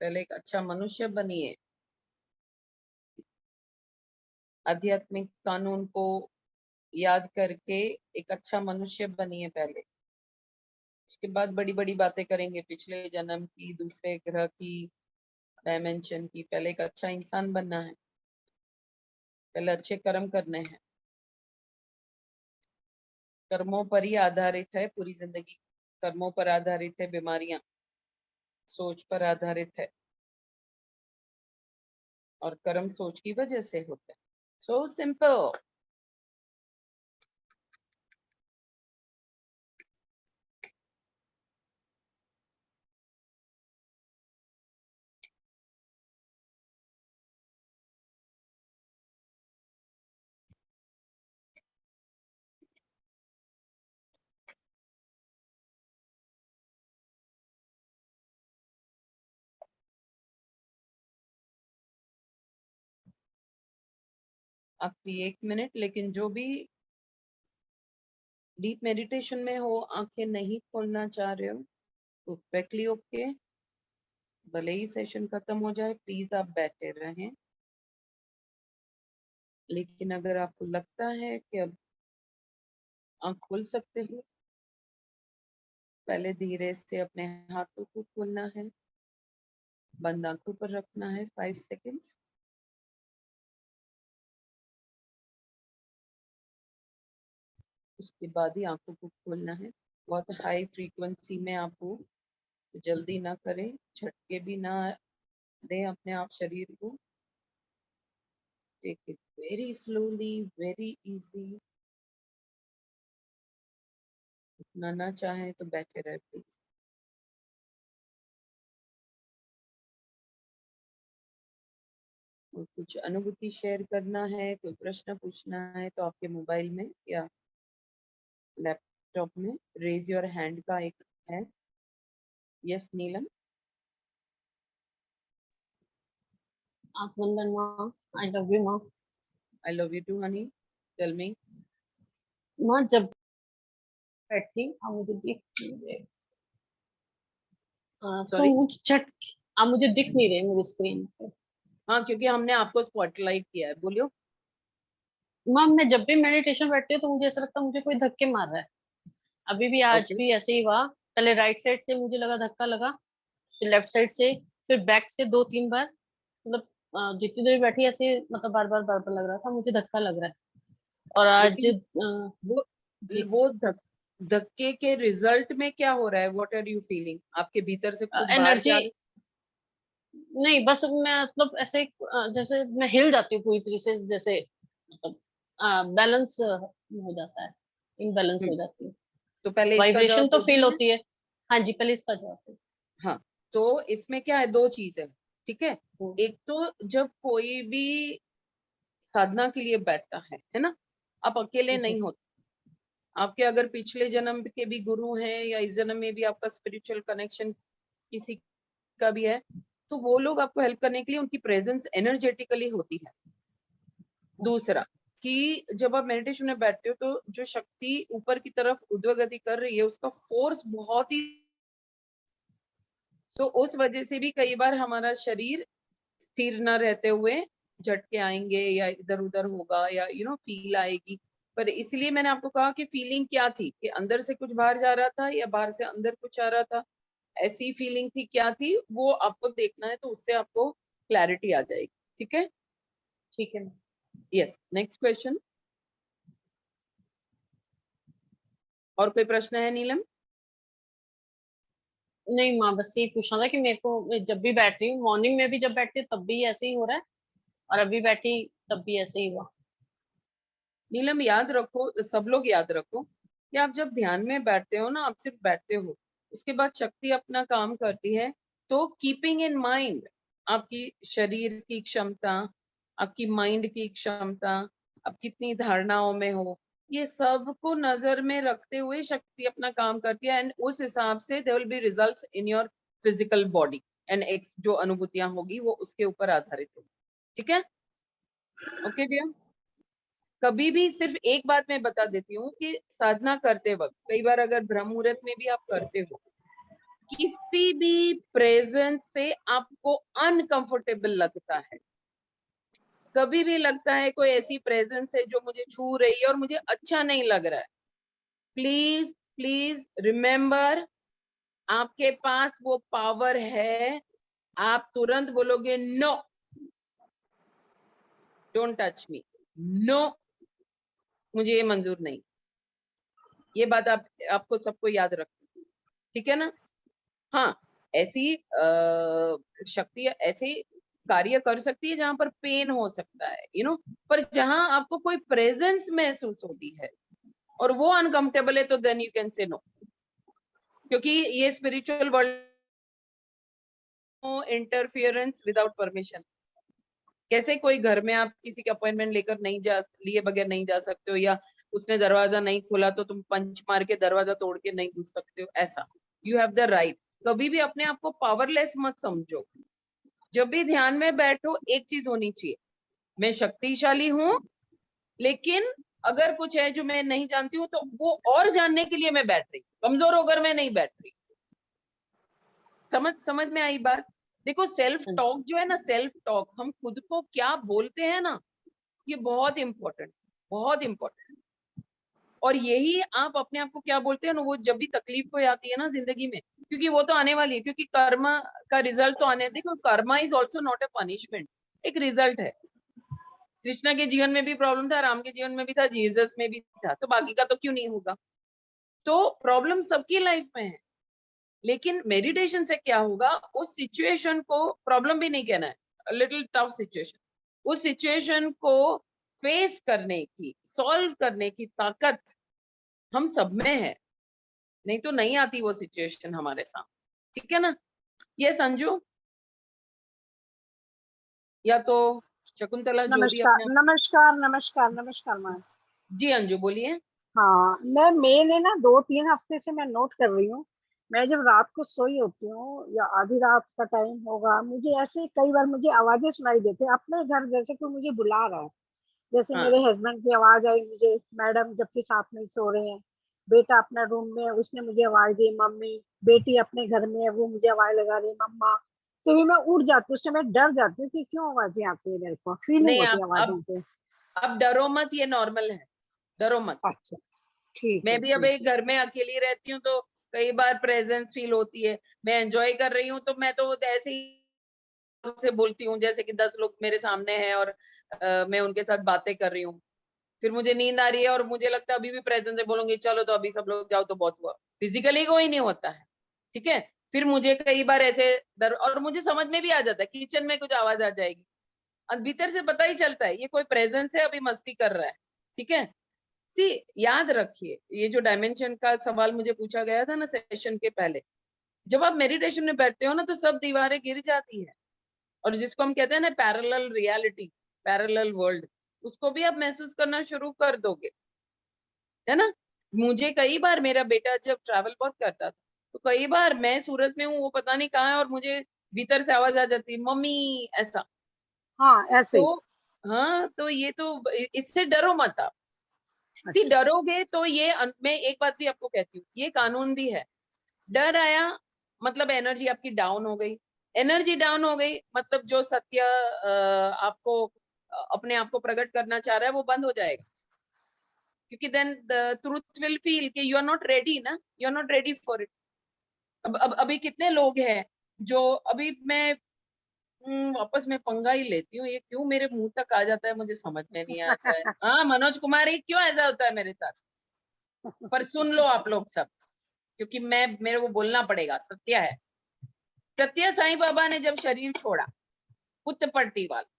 पहले एक अच्छा मनुष्य बनिए. आध्यात्मिक कानून को याद करके एक अच्छा मनुष्य बनिए पहले. उसके बाद बड़ी बड़ी बातें करेंगे पिछले जन्म की, दूसरे ग्रह की, डायमेंशन की. पहले एक अच्छा इंसान बनना है. पहले अच्छे कर्म करने हैं. कर्मों पर ही आधारित है पूरी जिंदगी. कर्मों पर आधारित है बीमारियां. सोच पर आधारित है. और कर्म सोच की वजह से होते हैं. So simple. आपकी 1 मिनट. लेकिन जो भी डीप मेडिटेशन में हो, आंखें नहीं खोलना चाह रहे हो, परफेक्टली ओके. भले ही सेशन खत्म हो जाए, प्लीज आप बैठे रहें. लेकिन अगर आपको लगता है कि अब आंख खोल सकते हो, पहले धीरे से अपने हाथों को खोलना है. बंद आंखों पर रखना है 5 सेकेंड्स. उसके बाद ही आंखों को खोलना है. बहुत हाई फ्रीक्वेंसी में आप हो, तो जल्दी ना करें. झटके भी ना दें अपने आप शरीर को. Take it very slowly, very easy. उठना ना चाहे तो बैठे रहे प्लीज. और कुछ अनुभूति शेयर करना है, कोई प्रश्न पूछना है, तो आपके मोबाइल में या लैपटॉप में रेज योर हैंड का एक है. यस नीलम. आप वंदन माँ, आई लव यू माँ. I love you too honey. Tell me. माँ जब बैठती आप मुझे देख लीजिए, तो Sorry? मुझे आप मुझे दिख नहीं रहे मेरी स्क्रीन पे। हाँ, क्योंकि हमने आपको स्पॉटलाइट किया है, बोलियो। मैम मैं जब भी मेडिटेशन बैठती हूँ तो मुझे ऐसा लगता है मुझे कोई धक्के मार रहा है। अभी भी आज Okay. भी ऐसे ही हुआ। पहले राइट साइड से मुझे लगा धक्का लगा, फिर लेफ्ट साइड से, फिर बैक से 2-3 बार। मतलब जितनी देर बैठी ऐसे मतलब बार बार लग रहा था मुझे धक्का लग रहा है। और आज लेकिन वो जी वो धक्के के रिजल्ट में क्या हो रहा है? What are you feeling? आपके भीतर से कुछ बाहर एनर्जी जा रहा नहीं, बस मैं मतलब ऐसे जैसे मैं हिल जाती हूँ पूरी तरीके से, जैसे मतलब बैलेंस हो जाता है, इनबैलेंस है? हो जाती है। तो पहले इसका वाइब्रेशन जवाब तो दे दूं फील मैं? होती है। हाँ जी, पहले इसका जवाब दो। हाँ, तो इसमें क्या है, दो चीज है, ठीक है। हम्म, एक तो जब कोई भी साधना के लिए बैठता है ना, आप अकेले जी नहीं होते। आपके अगर पिछले जन्म के भी गुरु हैं या इस जन्म में भी आपका स्पिरिचुअल कनेक्शन किसी का भी है, तो वो लोग आपको हेल्प करने के लिए उनकी प्रेजेंस एनर्जेटिकली होती है। दूसरा कि जब आप मेडिटेशन में बैठते हो तो जो शक्ति ऊपर की तरफ ऊर्ध्वगति कर रही है उसका फोर्स बहुत ही, तो उस वजह से भी कई बार हमारा शरीर स्थिर न रहते हुए झटके आएंगे या इधर उधर होगा या फील आएगी। पर इसलिए मैंने आपको कहा कि फीलिंग क्या थी, कि अंदर से कुछ बाहर जा रहा था या बाहर से अंदर कुछ आ रहा था, ऐसी फीलिंग थी, क्या थी वो आपको देखना है, तो उससे आपको क्लैरिटी आ जाएगी। ठीक है, ठीक है। Yes, next question. और कोई प्रश्न है नीलम? नहीं माँ, बस यही पूछना था कि मेरे को मैं जब भी बैठ रही हूँ, मॉर्निंग में भी जब बैठती हूँ तब भी ऐसे ही हो रहा है, और अभी बैठी तब भी ऐसे ही हुआ। नीलम याद रखो, सब लोग याद रखो कि आप जब ध्यान में बैठते हो ना, आप सिर्फ बैठते हो, उसके बाद शक्ति अपना काम करती है। तो कीपिंग इन माइंड आपकी शरीर की क्षमता, आपकी माइंड की क्षमता, आप कितनी धारणाओं में हो, ये सब को नजर में रखते हुए शक्ति अपना काम करती है, एंड उस हिसाब से there will be results in your physical body, and X जो अनुभूतियां होगी वो उसके ऊपर आधारित होगी। ठीक है, ओके डियर। कभी भी सिर्फ एक बात मैं बता देती हूँ कि साधना करते वक्त कई बार अगर ब्रह्म मुहूर्त में भी आप करते हो, किसी भी प्रेजेंस से आपको अनकंफर्टेबल लगता है, कभी भी लगता है कोई ऐसी प्रेजेंस है जो मुझे छू रही है और मुझे अच्छा नहीं लग रहा है, प्लीज प्लीज रिमेम्बर, आपके पास वो पावर है। आप तुरंत बोलोगे no, don't touch me, no, मुझे ये मंजूर नहीं। ये बात आपको सबको याद रखनी, ठीक है ना। हाँ, ऐसी शक्ति ऐसे कार्य कर सकती है जहां पर पेन हो सकता है, पर जहां आपको कोई प्रेजेंस महसूस होती है और वो अनकंफर्टेबल है, तो then you can say no, क्योंकि ये spiritual world interference without permission. कैसे कोई घर में आप किसी का अपॉइंटमेंट लेकर नहीं जा लिए बगैर नहीं जा सकते हो, या उसने दरवाजा नहीं खोला तो तुम पंच मार के दरवाजा तोड़ के नहीं घुस सकते हो, ऐसा यू हैव द राइट। कभी भी अपने आप को पावरलेस मत समझो। जब भी ध्यान में बैठो एक चीज होनी चाहिए, मैं शक्तिशाली हूं, लेकिन अगर कुछ है जो मैं नहीं जानती हूँ तो वो और जानने के लिए मैं बैठ रही हूँ, कमजोर होकर मैं नहीं बैठ रही। समझ में आई बात? देखो, सेल्फ टॉक जो है ना, सेल्फ टॉक, हम खुद को क्या बोलते हैं ना, ये बहुत इंपॉर्टेंट, बहुत इंपॉर्टेंट। और यही आप अपने आप को क्या बोलते हैं ना, वो जब भी तकलीफ कोई आती है ना जिंदगी में, क्योंकि वो तो आने वाली है, क्योंकि कर्म का रिजल्ट तो आने, देखो Karma is also not a punishment, एक रिजल्ट है। कृष्णा के जीवन में भी प्रॉब्लम था, राम के जीवन में भी था, जीसस में भी था, तो बाकी का तो क्यों नहीं होगा। तो प्रॉब्लम सबकी लाइफ में है, लेकिन मेडिटेशन से क्या होगा, उस सिचुएशन को प्रॉब्लम भी नहीं कहना है, लिटिल टफ सिचुएशन, उस सिचुएशन को फेस करने की, सॉल्व करने की ताकत हम सब में है, नहीं तो नहीं आती वो सिचुएशन हमारे सामने। ठीक है ना। ये संजू या तो शकुंतला, जो भी नमस्कार अपने नमस्कार नमस्कार नमस्कार मैम। जी अंजू बोलिए। हाँ मैंने ना 2-3 हफ्ते से मैं नोट कर रही हूँ, मैं जब रात को सोई होती हूँ या आधी रात का टाइम होगा, मुझे ऐसे कई बार मुझे आवाजें सुनाई देती है अपने घर, जैसे कोई मुझे बुला रहा है। जैसे हाँ मेरे हस्बैंड की आवाज आई मुझे, मैडम जबकि साथ में ही सो रहे हैं, बेटा अपना रूम में है, उसने मुझे आवाज दी मम्मी, बेटी अपने घर में है वो मुझे आवाज लगा रही मम्मा। भी मैं उठ जाती हूँ, उससे मैं डर जाती हूँ कि क्यों आवाजें आती है, मेरे को फीलिंग नहीं, होती है आप आवाजों पे। अब डरो मत, ये नॉर्मल है, डरो मत। अच्छा ठीक मैं है, भी अब ठीक एक घर में अकेली रहती हूँ तो कई बार प्रेजेंस फील होती है, मैं एंजॉय कर रही हूँ तो मैं तो ऐसे ही से बोलती हूँ जैसे कि 10 लोग मेरे सामने हैं और मैं उनके साथ बातें कर रही हूँ। फिर मुझे नींद आ रही है और मुझे लगता है अभी भी प्रेजेंस है, बोलूंगी चलो तो अभी सब लोग जाओ तो बहुत हुआ, फिजिकली कोई नहीं होता है, ठीक है। फिर मुझे कई बार ऐसे डर, और मुझे समझ में भी आ जाता है किचन में कुछ आवाज आ जाएगी, और भीतर से पता ही चलता है ये कोई प्रेजेंस है, अभी मस्ती कर रहा है, ठीक है। सी, याद रखिए ये जो डायमेंशन का सवाल मुझे पूछा गया था ना सेशन के पहले, जब आप मेडिटेशन में बैठते हो ना तो सब दीवारें गिर जाती है, और जिसको हम कहते हैं ना पैरेलल रियलिटी, पैरेलल वर्ल्ड, उसको भी आप महसूस करना शुरू कर दोगे, है ना। मुझे कई बार, मेरा बेटा जब ट्रैवल बहुत करता था तो कई बार मैं सूरत में हूँ, वो पता नहीं कहाँ है, और मुझे भीतर से आवाज आ जाती है मम्मी ऐसा। हाँ ऐसे ही। तो हाँ, तो ये तो इससे डरो मत आप। सी, अच्छा डरोगे तो ये मैं एक बात भी आपको कहती हूँ, ये कानून भी है, डर आया मतलब एनर्जी आपकी डाउन हो गई, एनर्जी डाउन हो गई मतलब जो सत्य आपको अपने आप को प्रकट करना चाह रहा है वो बंद हो जाएगा, क्योंकि then the truth will feel कि यू आर नॉट रेडी ना, you are not ready for it. अब अभी कितने लोग हैं जो, अभी मैं वापस में पंगा ही लेती हूँ, ये क्यों मेरे मुंह तक आ जाता है मुझे समझ में नहीं आता है। हाँ मनोज कुमार, ये क्यों ऐसा होता है मेरे साथ, पर सुन लो आप लोग सब, क्योंकि मेरे को बोलना पड़ेगा, सत्य है। सत्य साईं बाबा ने जब शरीर छोड़ा पुत्तपट्टी वाला,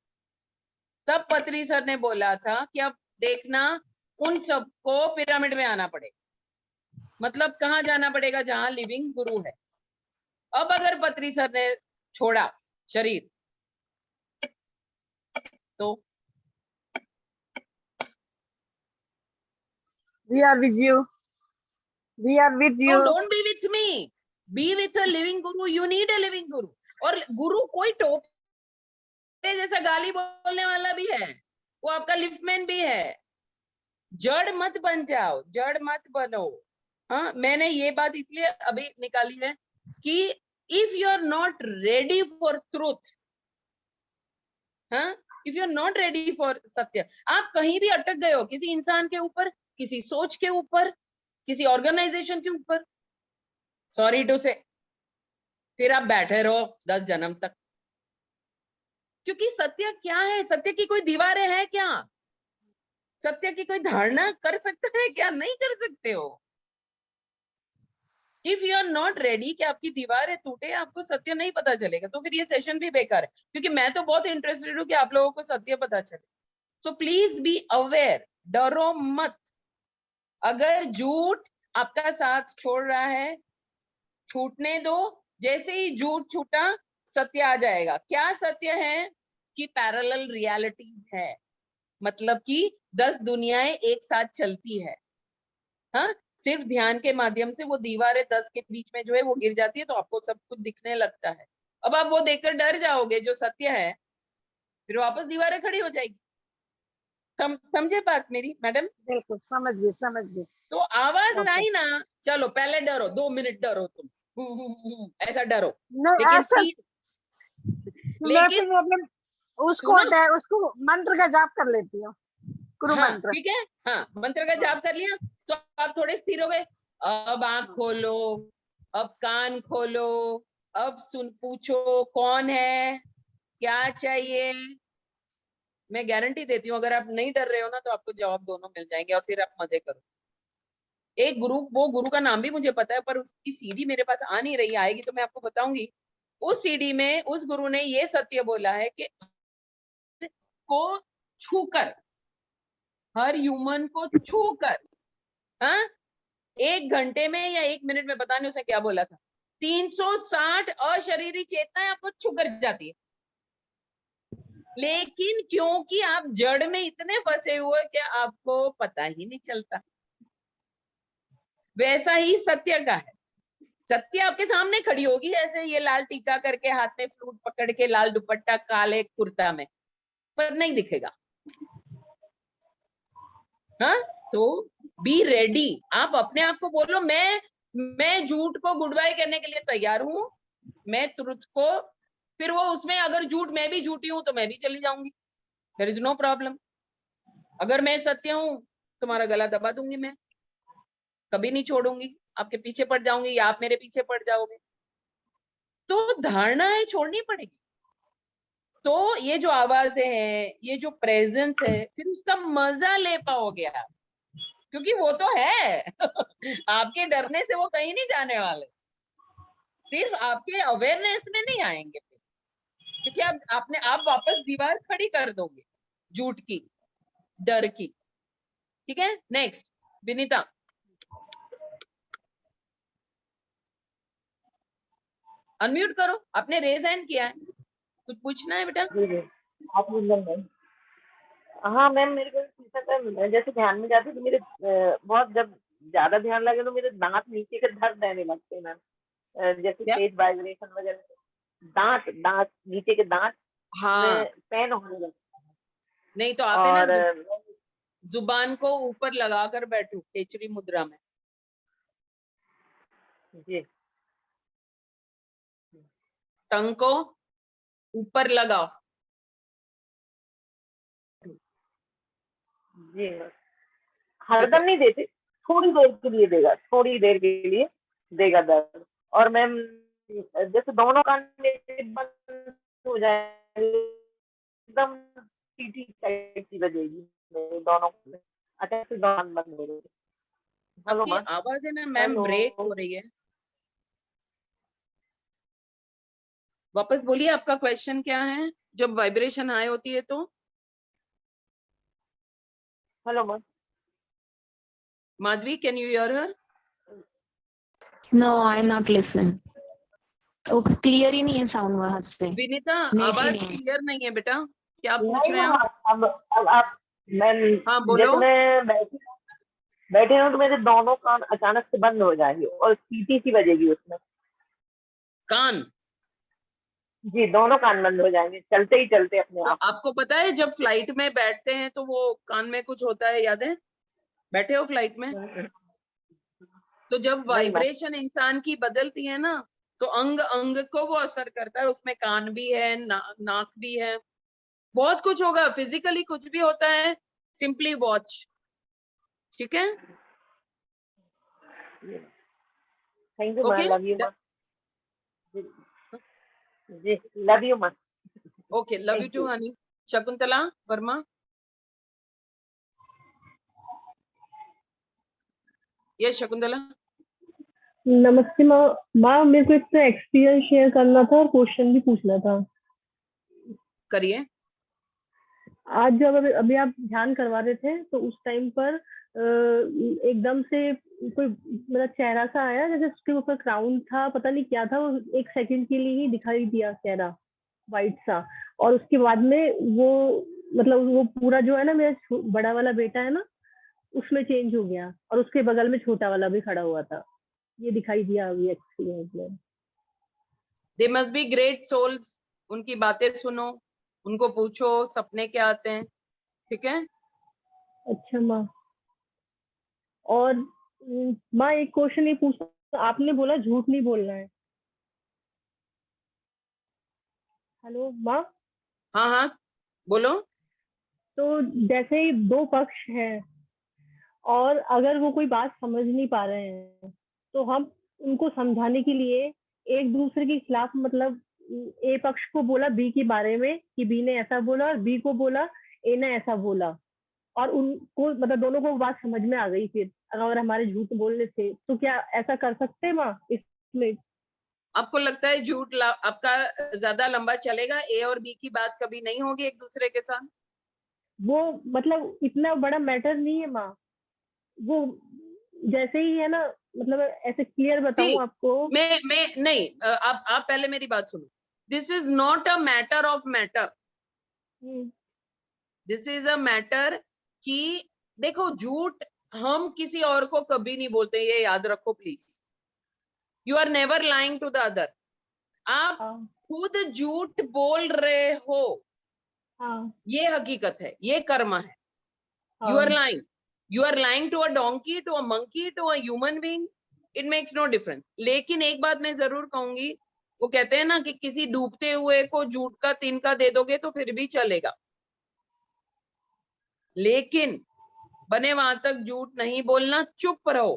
तब पत्री सर ने बोला था कि अब देखना उन सबको पिरामिड में आना पड़ेगा, मतलब कहाँ जाना पड़ेगा, जहां लिविंग गुरु है। अब अगर पत्री सर ने छोड़ा शरीर तो we are with you, we are with No, you. don't be with me. Be with a living guru. You need a living guru. और गुरु कोई टोपे जैसा गाली बोलने वाला भी है, वो आपका लिफ्टमैन भी है। जड़ मत बन जाओ, जड़ मत बनो। हाँ, मैंने ये बात इसलिए अभी निकाली है कि if you are not ready for truth, हाँ, if you are not ready for सत्य, आप कहीं भी अटक गए हो, किसी इंसान के ऊपर, किसी सोच के ऊपर, किसी ऑर्गेनाइजेशन के ऊपर, सॉरी टू से, फिर आप बैठे रहो 10 जन्म तक। क्योंकि सत्य क्या है, सत्य की कोई दीवारें हैं क्या, सत्य की कोई धारणा कर सकता है क्या, नहीं कर सकते हो। If you are not ready कि आपकी दीवारें टूटे, आपको सत्य नहीं पता चलेगा, तो फिर ये सेशन भी बेकार है, क्योंकि मैं तो बहुत इंटरेस्टेड हूँ कि आप लोगों को सत्य पता चले। सो प्लीज बी अवेयर, डरो मत। अगर झूठ आपका साथ छोड़ रहा है, छूटने दो, जैसे ही झूठ छूटा सत्य आ जाएगा। क्या सत्य है कि पैरेलल रियलिटीज है, मतलब कि 10 दुनियाएं एक साथ चलती है। हाँ, सिर्फ ध्यान के माध्यम से वो दीवारें 10 के बीच में जो है वो गिर जाती है, तो आपको सब कुछ दिखने लगता है। अब आप वो देखकर डर जाओगे जो सत्य है, फिर वापस दीवारें खड़ी हो जाएगी। समझे बात मेरी मैडम? बिल्कुल समझ गए, समझ गए। तो आवाज ओके। आई ना, चलो पहले डरो, 2 मिनट डरो तुम, ऐसा डरो, नहीं लेकिन ऐसा फिर मैं लेकिन फिर अपने उसको सुनो, उसको मंत्र का जाप कर लेती हूँ, गुरु हाँ मंत्र। ठीक है, हाँ मंत्र का जाप कर लिया तो आप थोड़े स्थिर हो गए। अब आंख खोलो, अब कान खोलो, अब सुन, पूछो कौन है, क्या चाहिए। मैं गारंटी देती हूँ अगर आप नहीं डर रहे हो ना तो आपको जवाब दोनों मिल जाएंगे, और फिर आप मजे करो। एक गुरु, वो गुरु का नाम भी मुझे पता है, पर उसकी सीडी मेरे पास आ नहीं रही, आएगी तो मैं आपको बताऊंगी। उस सीडी में उस गुरु ने ये सत्य बोला है कि को छूकर, हर ह्यूमन को छूकर, हाँ, 1 घंटे में या 1 मिनट में, पता नहीं उसने क्या बोला था, 360 अशरीरी चेतनाएं आपको छू कर जाती है। लेकिन क्योंकि आप जड़ में इतने फंसे हुए कि आपको पता ही नहीं चलता। वैसा ही सत्य का है, सत्य आपके सामने खड़ी होगी, ऐसे ये लाल टीका करके, हाथ में फ्लूट पकड़ के, लाल दुपट्टा, काले कुर्ता में, पर नहीं दिखेगा। हाँ, तो बी रेडी। आप अपने आप को बोलो, मैं झूठ को गुड बाय करने के लिए तैयार हूं, मैं ट्रुथ को फिर वो उसमें अगर झूठ, मैं भी झूठी हूं तो मैं भी चली जाऊंगी, देयर इज नो प्रॉब्लम। अगर मैं सत्य हूं तुम्हारा गला दबा दूंगी, मैं कभी नहीं छोड़ूंगी, आपके पीछे पड़ जाऊंगी या आप मेरे पीछे पड़ जाओगे। तो धारणाएं छोड़नी पड़ेगी। तो ये जो आवाजें हैं, ये जो प्रेजेंस है, फिर उसका मजा ले पाओगे आप, क्योंकि वो तो है आपके डरने से वो कहीं नहीं जाने वाले, सिर्फ आपके अवेयरनेस में नहीं आएंगे फिर, क्योंकि आप वापस दीवार खड़ी कर दोगे झूठ की, डर की। ठीक है, नेक्स्ट विनीता। अनम्यूट करो, आपने रेज हैंड किया है, कुछ पूछना है बेटा? जी जी, आप मैम। हाँ मैम, मेरे को पूछना था, मैं जैसे ध्यान में जाती तो मेरे बहुत जब ज्यादा ध्यान लगे तो मेरे दांत नीचे के दर्द रहने लगते हैं मैम, जैसे क्या? तेज वाइब्रेशन वगैरह, दांत दांत नीचे के दांत हाँ, में पेन होने लगता नहीं तो है। आप है ना और जुबान को ऊपर लगाकर बैठो केचरी मुद्रा में। जी टंग को ऊपर लगाओ। जी मैम, हरदम नहीं देते, थोड़ी देर के लिए देगा, थोड़ी देर के लिए देगा दर्द। और मैम जैसे दोनों कान मेरे बंद हो जाए, एकदम सीटी टाइप की बजेगी मेरे दोनों में, अचानक से कान बंद हो गए। हेलो आपकी मैम। आवाज है ना मैम हेलो। ब्रेक हो रही है, वापस बोलिए आपका क्वेश्चन क्या है? जब वाइब्रेशन हाई होती है तो? Hello ma'am. Madhavi, can you here her? No, I'm not listening. वो क्लियर ही नहीं है साउंड वहां से, विनीता, नेट ही आवाज नहीं है। क्लियर नहीं है बेटा, क्या पूछ नहीं रहे हैं मैम, आप? अब आप मैम, हाँ बोलो। जैसे मैं बैठे हूँ तो मेरे दोनों कान अचानक से बंद हो जाएंगे और सीटी सी बजेगी उसमें। कान? जी, दोनों कान बंद हो जाएंगे, चलते ही चलते अपने तो आप। आपको पता है जब फ्लाइट में बैठते हैं तो वो कान में कुछ होता है, याद है? बैठे हो फ्लाइट में, तो जब नहीं मैम। वाइब्रेशन इंसान की बदलती है ना, तो अंग अंग को वो असर करता है, उसमें कान भी है, नाक भी है, बहुत कुछ होगा, फिजिकली कुछ भी होता है, सिंपली वॉच। ठीक है, thank you okay ma'am, love you ma'am. जी, love you ma'am. Okay, love you Thank to you. Honey. Shakuntala Verma. Yes Shakuntala. नमस्ते माँ। माँ, मेरे को एक एक्सपीरियंस शेयर करना था और क्वेश्चन भी पूछना था। करिए। आज जब अभी आप ध्यान करवा रहे थे तो उस टाइम पर एकदम से कोई मेरा चेहरा सा आया, जैसे उसके ऊपर क्राउन था, पता नहीं क्या था, वो एक सेकंड के लिए ही दिखाई दिया चेहरा वाइट सा। और उसके बाद में वो मतलब वो पूरा जो है ना, मेरा बड़ा वाला बेटा है ना, उसमें चेंज हो गया और उसके बगल में छोटा वाला भी खड़ा हुआ था। ये दिखाई दिया अभी एक्सपीरियंस में। They must be great souls, उनकी बातें सुनो, उनको पूछो सपने क्या आते हैं। ठीक है। अच्छा माँ। और माँ, एक क्वेश्चन ये पूछना, आपने बोला झूठ नहीं बोलना है। हेलो माँ। हाँ हाँ बोलो। तो जैसे ही दो पक्ष हैं और अगर वो कोई बात समझ नहीं पा रहे हैं तो हम उनको समझाने के लिए एक दूसरे के खिलाफ, मतलब ए पक्ष को बोला बी के बारे में कि बी ने ऐसा बोला, और बी को बोला ए ने ऐसा बोला, और उनको मतलब दोनों को बात समझ में आ गई। फिर अगर हमारे झूठ बोलने से, तो क्या ऐसा कर सकते हैं माँ इसमें? आपको लगता है झूठ आपका ज्यादा लंबा चलेगा? ए और बी की बात कभी नहीं होगी एक दूसरे के साथ? वो मतलब इतना बड़ा मैटर नहीं है माँ। वो जैसे ही है ना, मतलब ऐसे क्लियर बताऊं आपको। मैं नहीं, आप पहले मेरी बात सुनो। This is not a matter of matter, this is a matter कि देखो, झूठ हम किसी और को कभी नहीं बोलते, ये याद रखो please. You are never lying to the other. आप खुद झूठ बोल रहे हो, ये हकीकत है, ये कर्म है। You are lying, you are lying to a donkey, to a monkey, to a human being, it makes no difference. लेकिन एक बात मैं जरूर कहूंगी, वो कहते हैं ना कि किसी डूबते हुए को जूट का तिनका दे दोगे तो फिर भी चलेगा, लेकिन बने वहां तक झूठ नहीं बोलना, चुप रहो।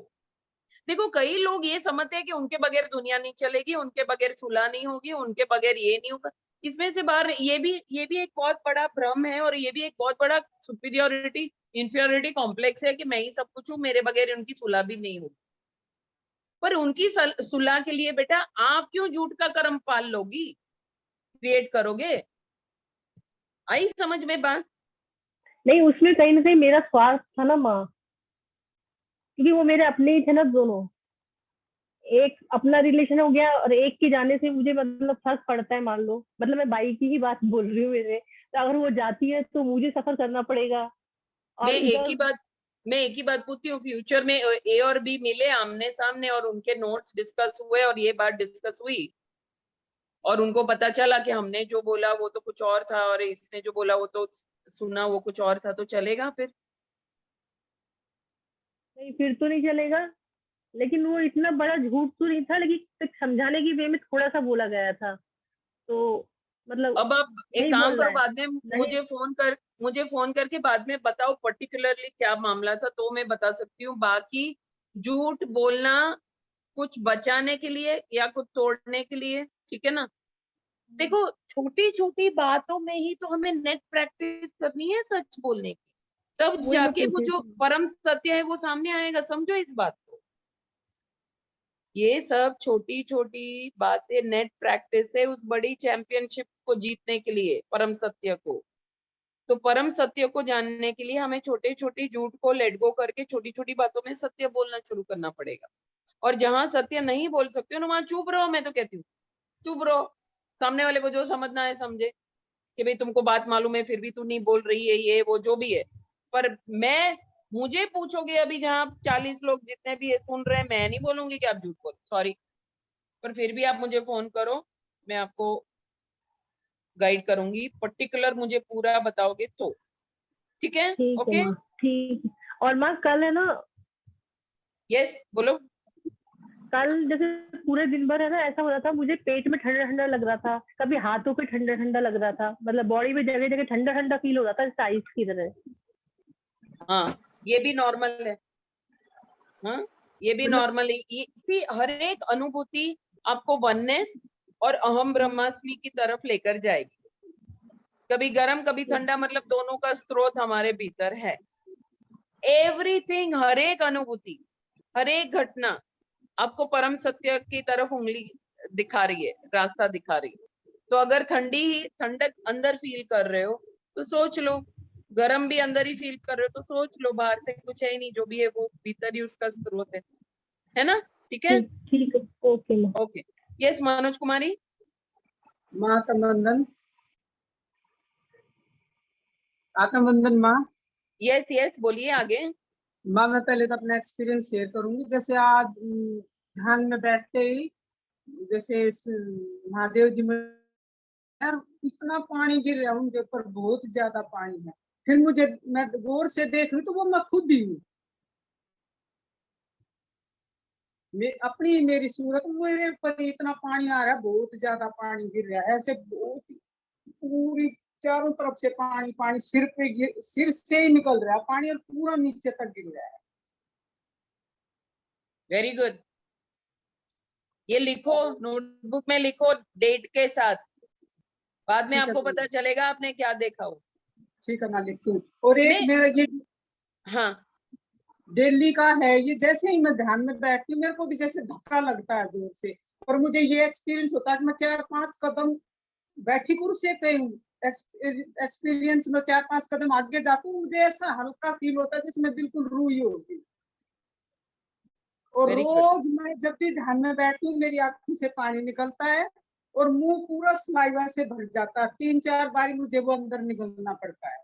देखो कई लोग ये समझते हैं कि उनके बगैर दुनिया नहीं चलेगी, उनके बगैर सुलह नहीं होगी, उनके बगैर ये नहीं होगा। इसमें से बाहर ये भी एक बहुत बड़ा भ्रम है, और ये भी एक बहुत बड़ा सुपीरियोरिटी इंफीरियोरिटी कॉम्प्लेक्स है कि मैं ही सब कुछ हूँ, मेरे बगैर उनकी सुलह भी नहीं होगी। पर उनकी सुलह के लिए बेटा आप क्यों झूठ का कर्म पाल लोगी, क्रिएट करोगे? आई समझ में बात? नहीं, उसमें कहीं ना कहीं मेरा स्वार्थ था ना माँ, क्योंकि वो मेरे अपने ही थे ना दोनों। एक अपना रिलेशन हो गया और एक के जाने से मुझे मतलब फर्क पड़ता है। मान लो मतलब मैं बाई की ही बात बोल रही हूँ मेरे, तो अगर वो जाती है तो मुझे सफर करना पड़ेगा। और मैं एक इधर ही बात पूछती हूँ, फ्यूचर में ए और बी मिले आमने सामने और उनके नोट्स डिस्कस हुए और ये बात डिस्कस हुई और उनको पता चला कि हमने जो बोला वो तो कुछ और था और इसने जो बोला वो तो सुना वो कुछ और था, तो चलेगा फिर? नहीं, फिर तो नहीं चलेगा। लेकिन वो इतना बड़ा झूठ तो नहीं था, लेकिन समझाने की वे में थोड़ा सा बोला गया था, तो मतलब अब आप एक नहीं काम बोलना करो, है। बाद में नहीं, मुझे फोन करके बाद में बताओ पर्टिकुलरली क्या मामला था, तो मैं बता सकती हूँ। बाकी झूठ बोलना कुछ बचाने के लिए या कुछ तोड़ने के लिए, ठीक है ना? देखो छोटी छोटी बातों में ही तो हमें नेट प्रैक्टिस करनी है सच बोलने की, तब वही मैं जाके पूछ वो रही जो थी। परम सत्य है वो सामने आएगा। समझो इस बात को, ये सब छोटी छोटी बातें नेट प्रैक्टिस है उस बड़ी चैंपियनशिप को जीतने के लिए, परम सत्य को। तो परम सत्य को जानने के लिए हमें छोटे छोटे झूठ को लेट गो करके छोटी छोटी बातों में सत्य बोलना शुरू करना पड़ेगा। और जहां सत्य नहीं बोल सकते हो ना वहां चुप रहो। मैं तो कहती हूँ चुप रहो, सामने वाले को जो समझना है समझे कि भाई तुमको बात मालूम है फिर भी तू नहीं बोल रही है, ये वो जो भी है। पर मुझे पूछोगे अभी जहाँ 40 लोग जितने भी है सुन रहे हैं, मैं नहीं बोलूंगी कि आप झूठ बोलो, सॉरी। पर फिर भी आप मुझे फोन करो, मैं आपको गाइड करूंगी, पर्टिकुलर मुझे पूरा बताओगे तो। ठीक है? ठीक है ओके, माँ, ठीक है। और माँ कल है ना, यस बोलो। कल जैसे पूरे दिन भर है ना ऐसा हो रहा था, मुझे पेट में ठंडा ठंडा लग रहा था, कभी हाथों पे ठंडा ठंडा लग रहा था, मतलब बॉडी में जगह जगह ठंडा ठंडा फील हो रहा था, जैसे आइस की तरह। हाँ ये भी नॉर्मल है। हाँ ये भी मतलब नॉर्मल है। हर एक अनुभूति आपको वननेस और अहम ब्रह्मास्मि की तरफ लेकर जाएगी। कभी गर्म कभी ठंडा, मतलब दोनों का स्रोत हमारे भीतर है। एवरीथिंग, हर एक अनुभूति, हर एक घटना आपको परम सत्य की तरफ उंगली दिखा रही है, रास्ता दिखा रही है। तो अगर ठंडक अंदर फील कर रहे हो तो सोच लो, गर्म भी अंदर ही फील कर रहे हो तो सोच लो, बाहर से कुछ है ही नहीं, जो भी है वो भीतर ही उसका स्रोत है ना? ठीक है, ठीक, ठीक है, ओके माँ। ओके। यस मनोज कुमारी। माँ का वंदन, आत्म वंदन माँ। यस यस बोलिए आगे। माँ मैं पहले तो अपना एक्सपीरियंस शेयर करूंगी। जैसे आज ध्यान में बैठते ही जैसे महादेव जी में यार इतना पानी गिर रहा है उनके ऊपर, बहुत ज्यादा पानी है। फिर मैं गौर से देख रही तो वो मैं खुद ही हूँ। मेरी सूरत, मेरे ऊपर इतना पानी आ रहा है, बहुत ज्यादा पानी गिर रहा है, ऐसे बहुत पूरी चारों तरफ से पानी पानी, सिर से ही निकल रहा है पानी और पूरा नीचे तक गिर रहा है। वेरी गुड, ये लिखो, नोटबुक में लिखो डेट के साथ, बाद में ठीक है आपको पता चलेगा आपने क्या देखा हो। ठीक है मैं लिखती हूँ। और एक मैं मेरा ये हाँ दिल्ली का है, ये जैसे ही मैं ध्यान में बैठती हूँ मेरे को भी जैसे धक्का लगता है जोर से, और मुझे ये एक्सपीरियंस होता है कि मैं 4-5 कदम बैठी कुर्सी पे हूँ, एक्सपीरियंस में 4-5 कदम आगे जाता हूँ, मुझे ऐसा हल्का फील होता है जिसमें बिल्कुल रूही होगी। और वेरी गुड, रोज मैं जब भी ध्यान में बैठती हूँ मेरी आंखों से पानी निकलता है और मुंह पूरा सलाइवा से भर जाता है, 3-4 बार मुझे वो अंदर निकलना पड़ता है।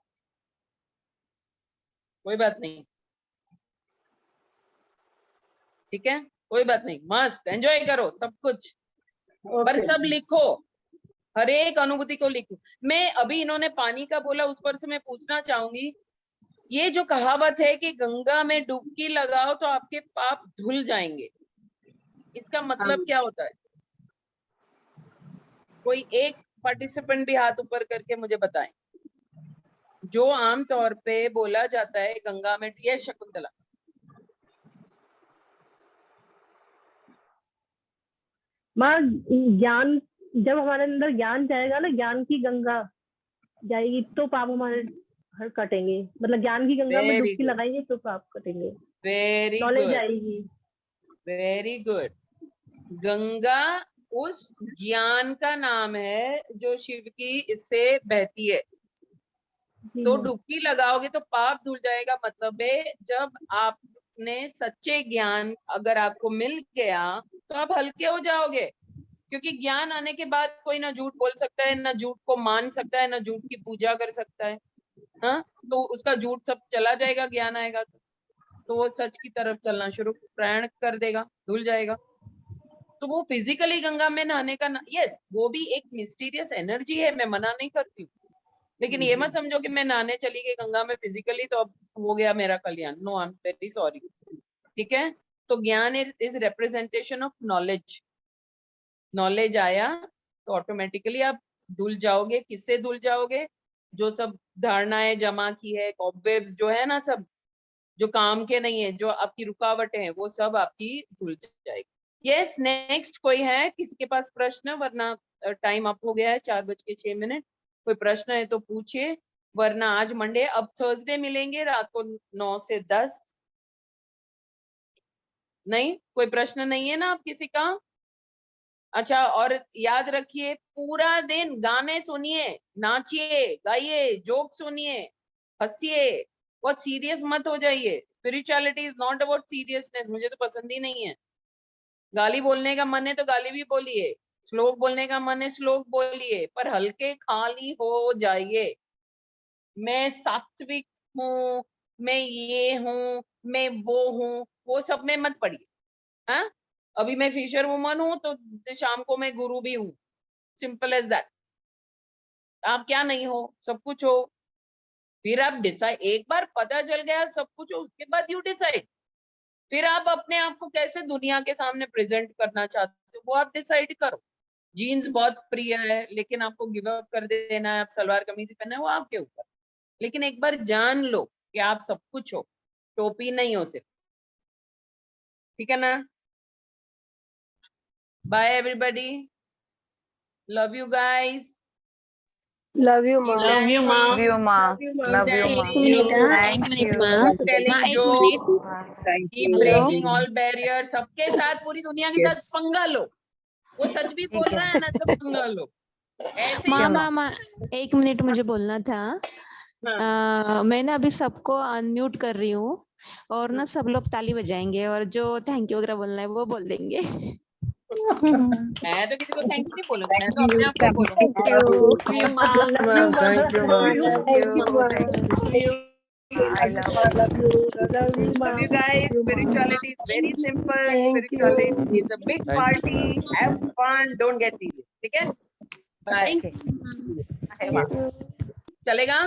कोई बात नहीं, ठीक है कोई बात नहीं, मस्त एंजॉय करो सब कुछ, पर सब लिखो, हर एक अनुभूति को लिखो। मैं अभी इन्होंने पानी का बोला उस पर से मैं पूछना चाहूंगी, ये जो कहावत है कि गंगा में डुबकी लगाओ तो आपके पाप धुल जाएंगे, इसका मतलब क्या होता है? कोई एक पार्टिसिपेंट भी हाथ ऊपर करके मुझे बताएं जो आमतौर पे बोला जाता है गंगा में। ये शकुंतला। माँ ज्ञान, जब हमारे अंदर ज्ञान जाएगा ना, ज्ञान की गंगा जाएगी तो पाप हमारे हर कटेंगे। मतलब ज्ञान की गंगा में Very डुबकी good. लगाएंगे तो पाप कटेंगे, वेरी नॉलेज गुड, आएगी। Very good. गंगा उस ज्ञान का नाम है जो शिव की इससे बहती है। जी तो माँ। डुबकी लगाओगे तो पाप धुल जाएगा। मतलब है जब आपने सच्चे ज्ञान अगर आपको मिल गया तो आप हल्के हो जाओगे, क्योंकि ज्ञान आने के बाद कोई ना झूठ बोल सकता है, ना झूठ को मान सकता है, ना झूठ की पूजा कर सकता है। हाँ, तो उसका झूठ सब चला जाएगा ज्ञान आएगा तो वो सच की तरफ चलना शुरू प्रयाण कर देगा, धुल जाएगा। तो वो फिजिकली गंगा में नहाने का यस, वो भी एक मिस्टीरियस एनर्जी है, मैं मना नहीं करती हूँ, लेकिन ये मत समझो कि मैं नहाने चली गई गंगा में फिजिकली तो अब हो गया मेरा कल्याण। No, I am very sorry. ठीक है, तो ज्ञान is representation of knowledge. Knowledge आया तो ऑटोमेटिकली आप धुल जाओगे। किससे धुल जाओगे? जो सब धारणाएं जमा की है, कॉबवेब्स जो है ना, सब जो काम के नहीं है, जो आपकी रुकावटें हैं, वो सब आपकी धुल जाएगी। यस, नेक्स्ट कोई है किसी के पास प्रश्न? वरना टाइम अप हो गया है, 4:06। कोई प्रश्न है तो पूछिए, वरना आज मंडे, अब थर्सडे मिलेंगे रात को 9 से 10। नहीं, कोई प्रश्न नहीं है ना आप किसी का? अच्छा, और याद रखिए पूरा दिन गाने सुनिए, नाचिए, गाइए, जोक सुनिए, हंसिए, बहुत सीरियस मत हो जाइए। Spirituality is not about seriousness. मुझे तो पसंद ही नहीं है। गाली बोलने का मन है तो गाली भी बोलिए, श्लोक बोलने का मन है श्लोक बोलिए, पर हल्के खाली हो जाइए। मैं सात्विक हूँ, मैं ये हूँ, मैं वो हूँ, वो सब में मत पड़िए। हाँ, अभी मैं फिशर वुमन हूँ तो शाम को मैं गुरु भी हूँ। Simple as that. आप क्या नहीं हो, सब कुछ हो। फिर आप डिसाइड, एक बार पता चल गया सब कुछ हो, उसके बाद यू डिसाइड। फिर आप अपने आप को कैसे दुनिया के सामने प्रेजेंट करना चाहते हो वो आप डिसाइड करो। जीन्स बहुत प्रिय है लेकिन आपको गिव अप कर देना है, आप सलवार कमीज पहनना है, वो आपके ऊपर। लेकिन एक बार जान लो कि आप सब कुछ हो, टोपी नहीं हो सिर्फ। ठीक है ना? Bye everybody, love you guys. Love you माँ। लव यू माँ। Love you, ma. Love you, ma. Thank you. Telling jokes, keep breaking all barrier. सबके साथ, पूरी दुनिया के साथ पंगा लो। वो सच भी बोल रहा है ना तो पंगा लो। ऐसे ही माँ 1 मिनट मुझे बोलना था। हाँ। मैं ना अभी सबको अनम्यूट कर रही हूँ और ना सब लोग ताली बजाएंगे और जो थैंक यू वगैरह बोलना है वो बोल देंगे। मैं तो किसी को थैंक यू नहीं बोलूंगी, मैं तो अपने आप को बोलूंगी। लव यू माँ। Thank you, ma. I love you. Love you guys. Spirituality is very simple. Spirituality is a big party. Have fun. Don't get serious. ठीक है? Bye. चलेगा?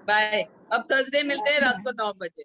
बाय। अब थर्सडे मिलते हैं रात को 9 बजे।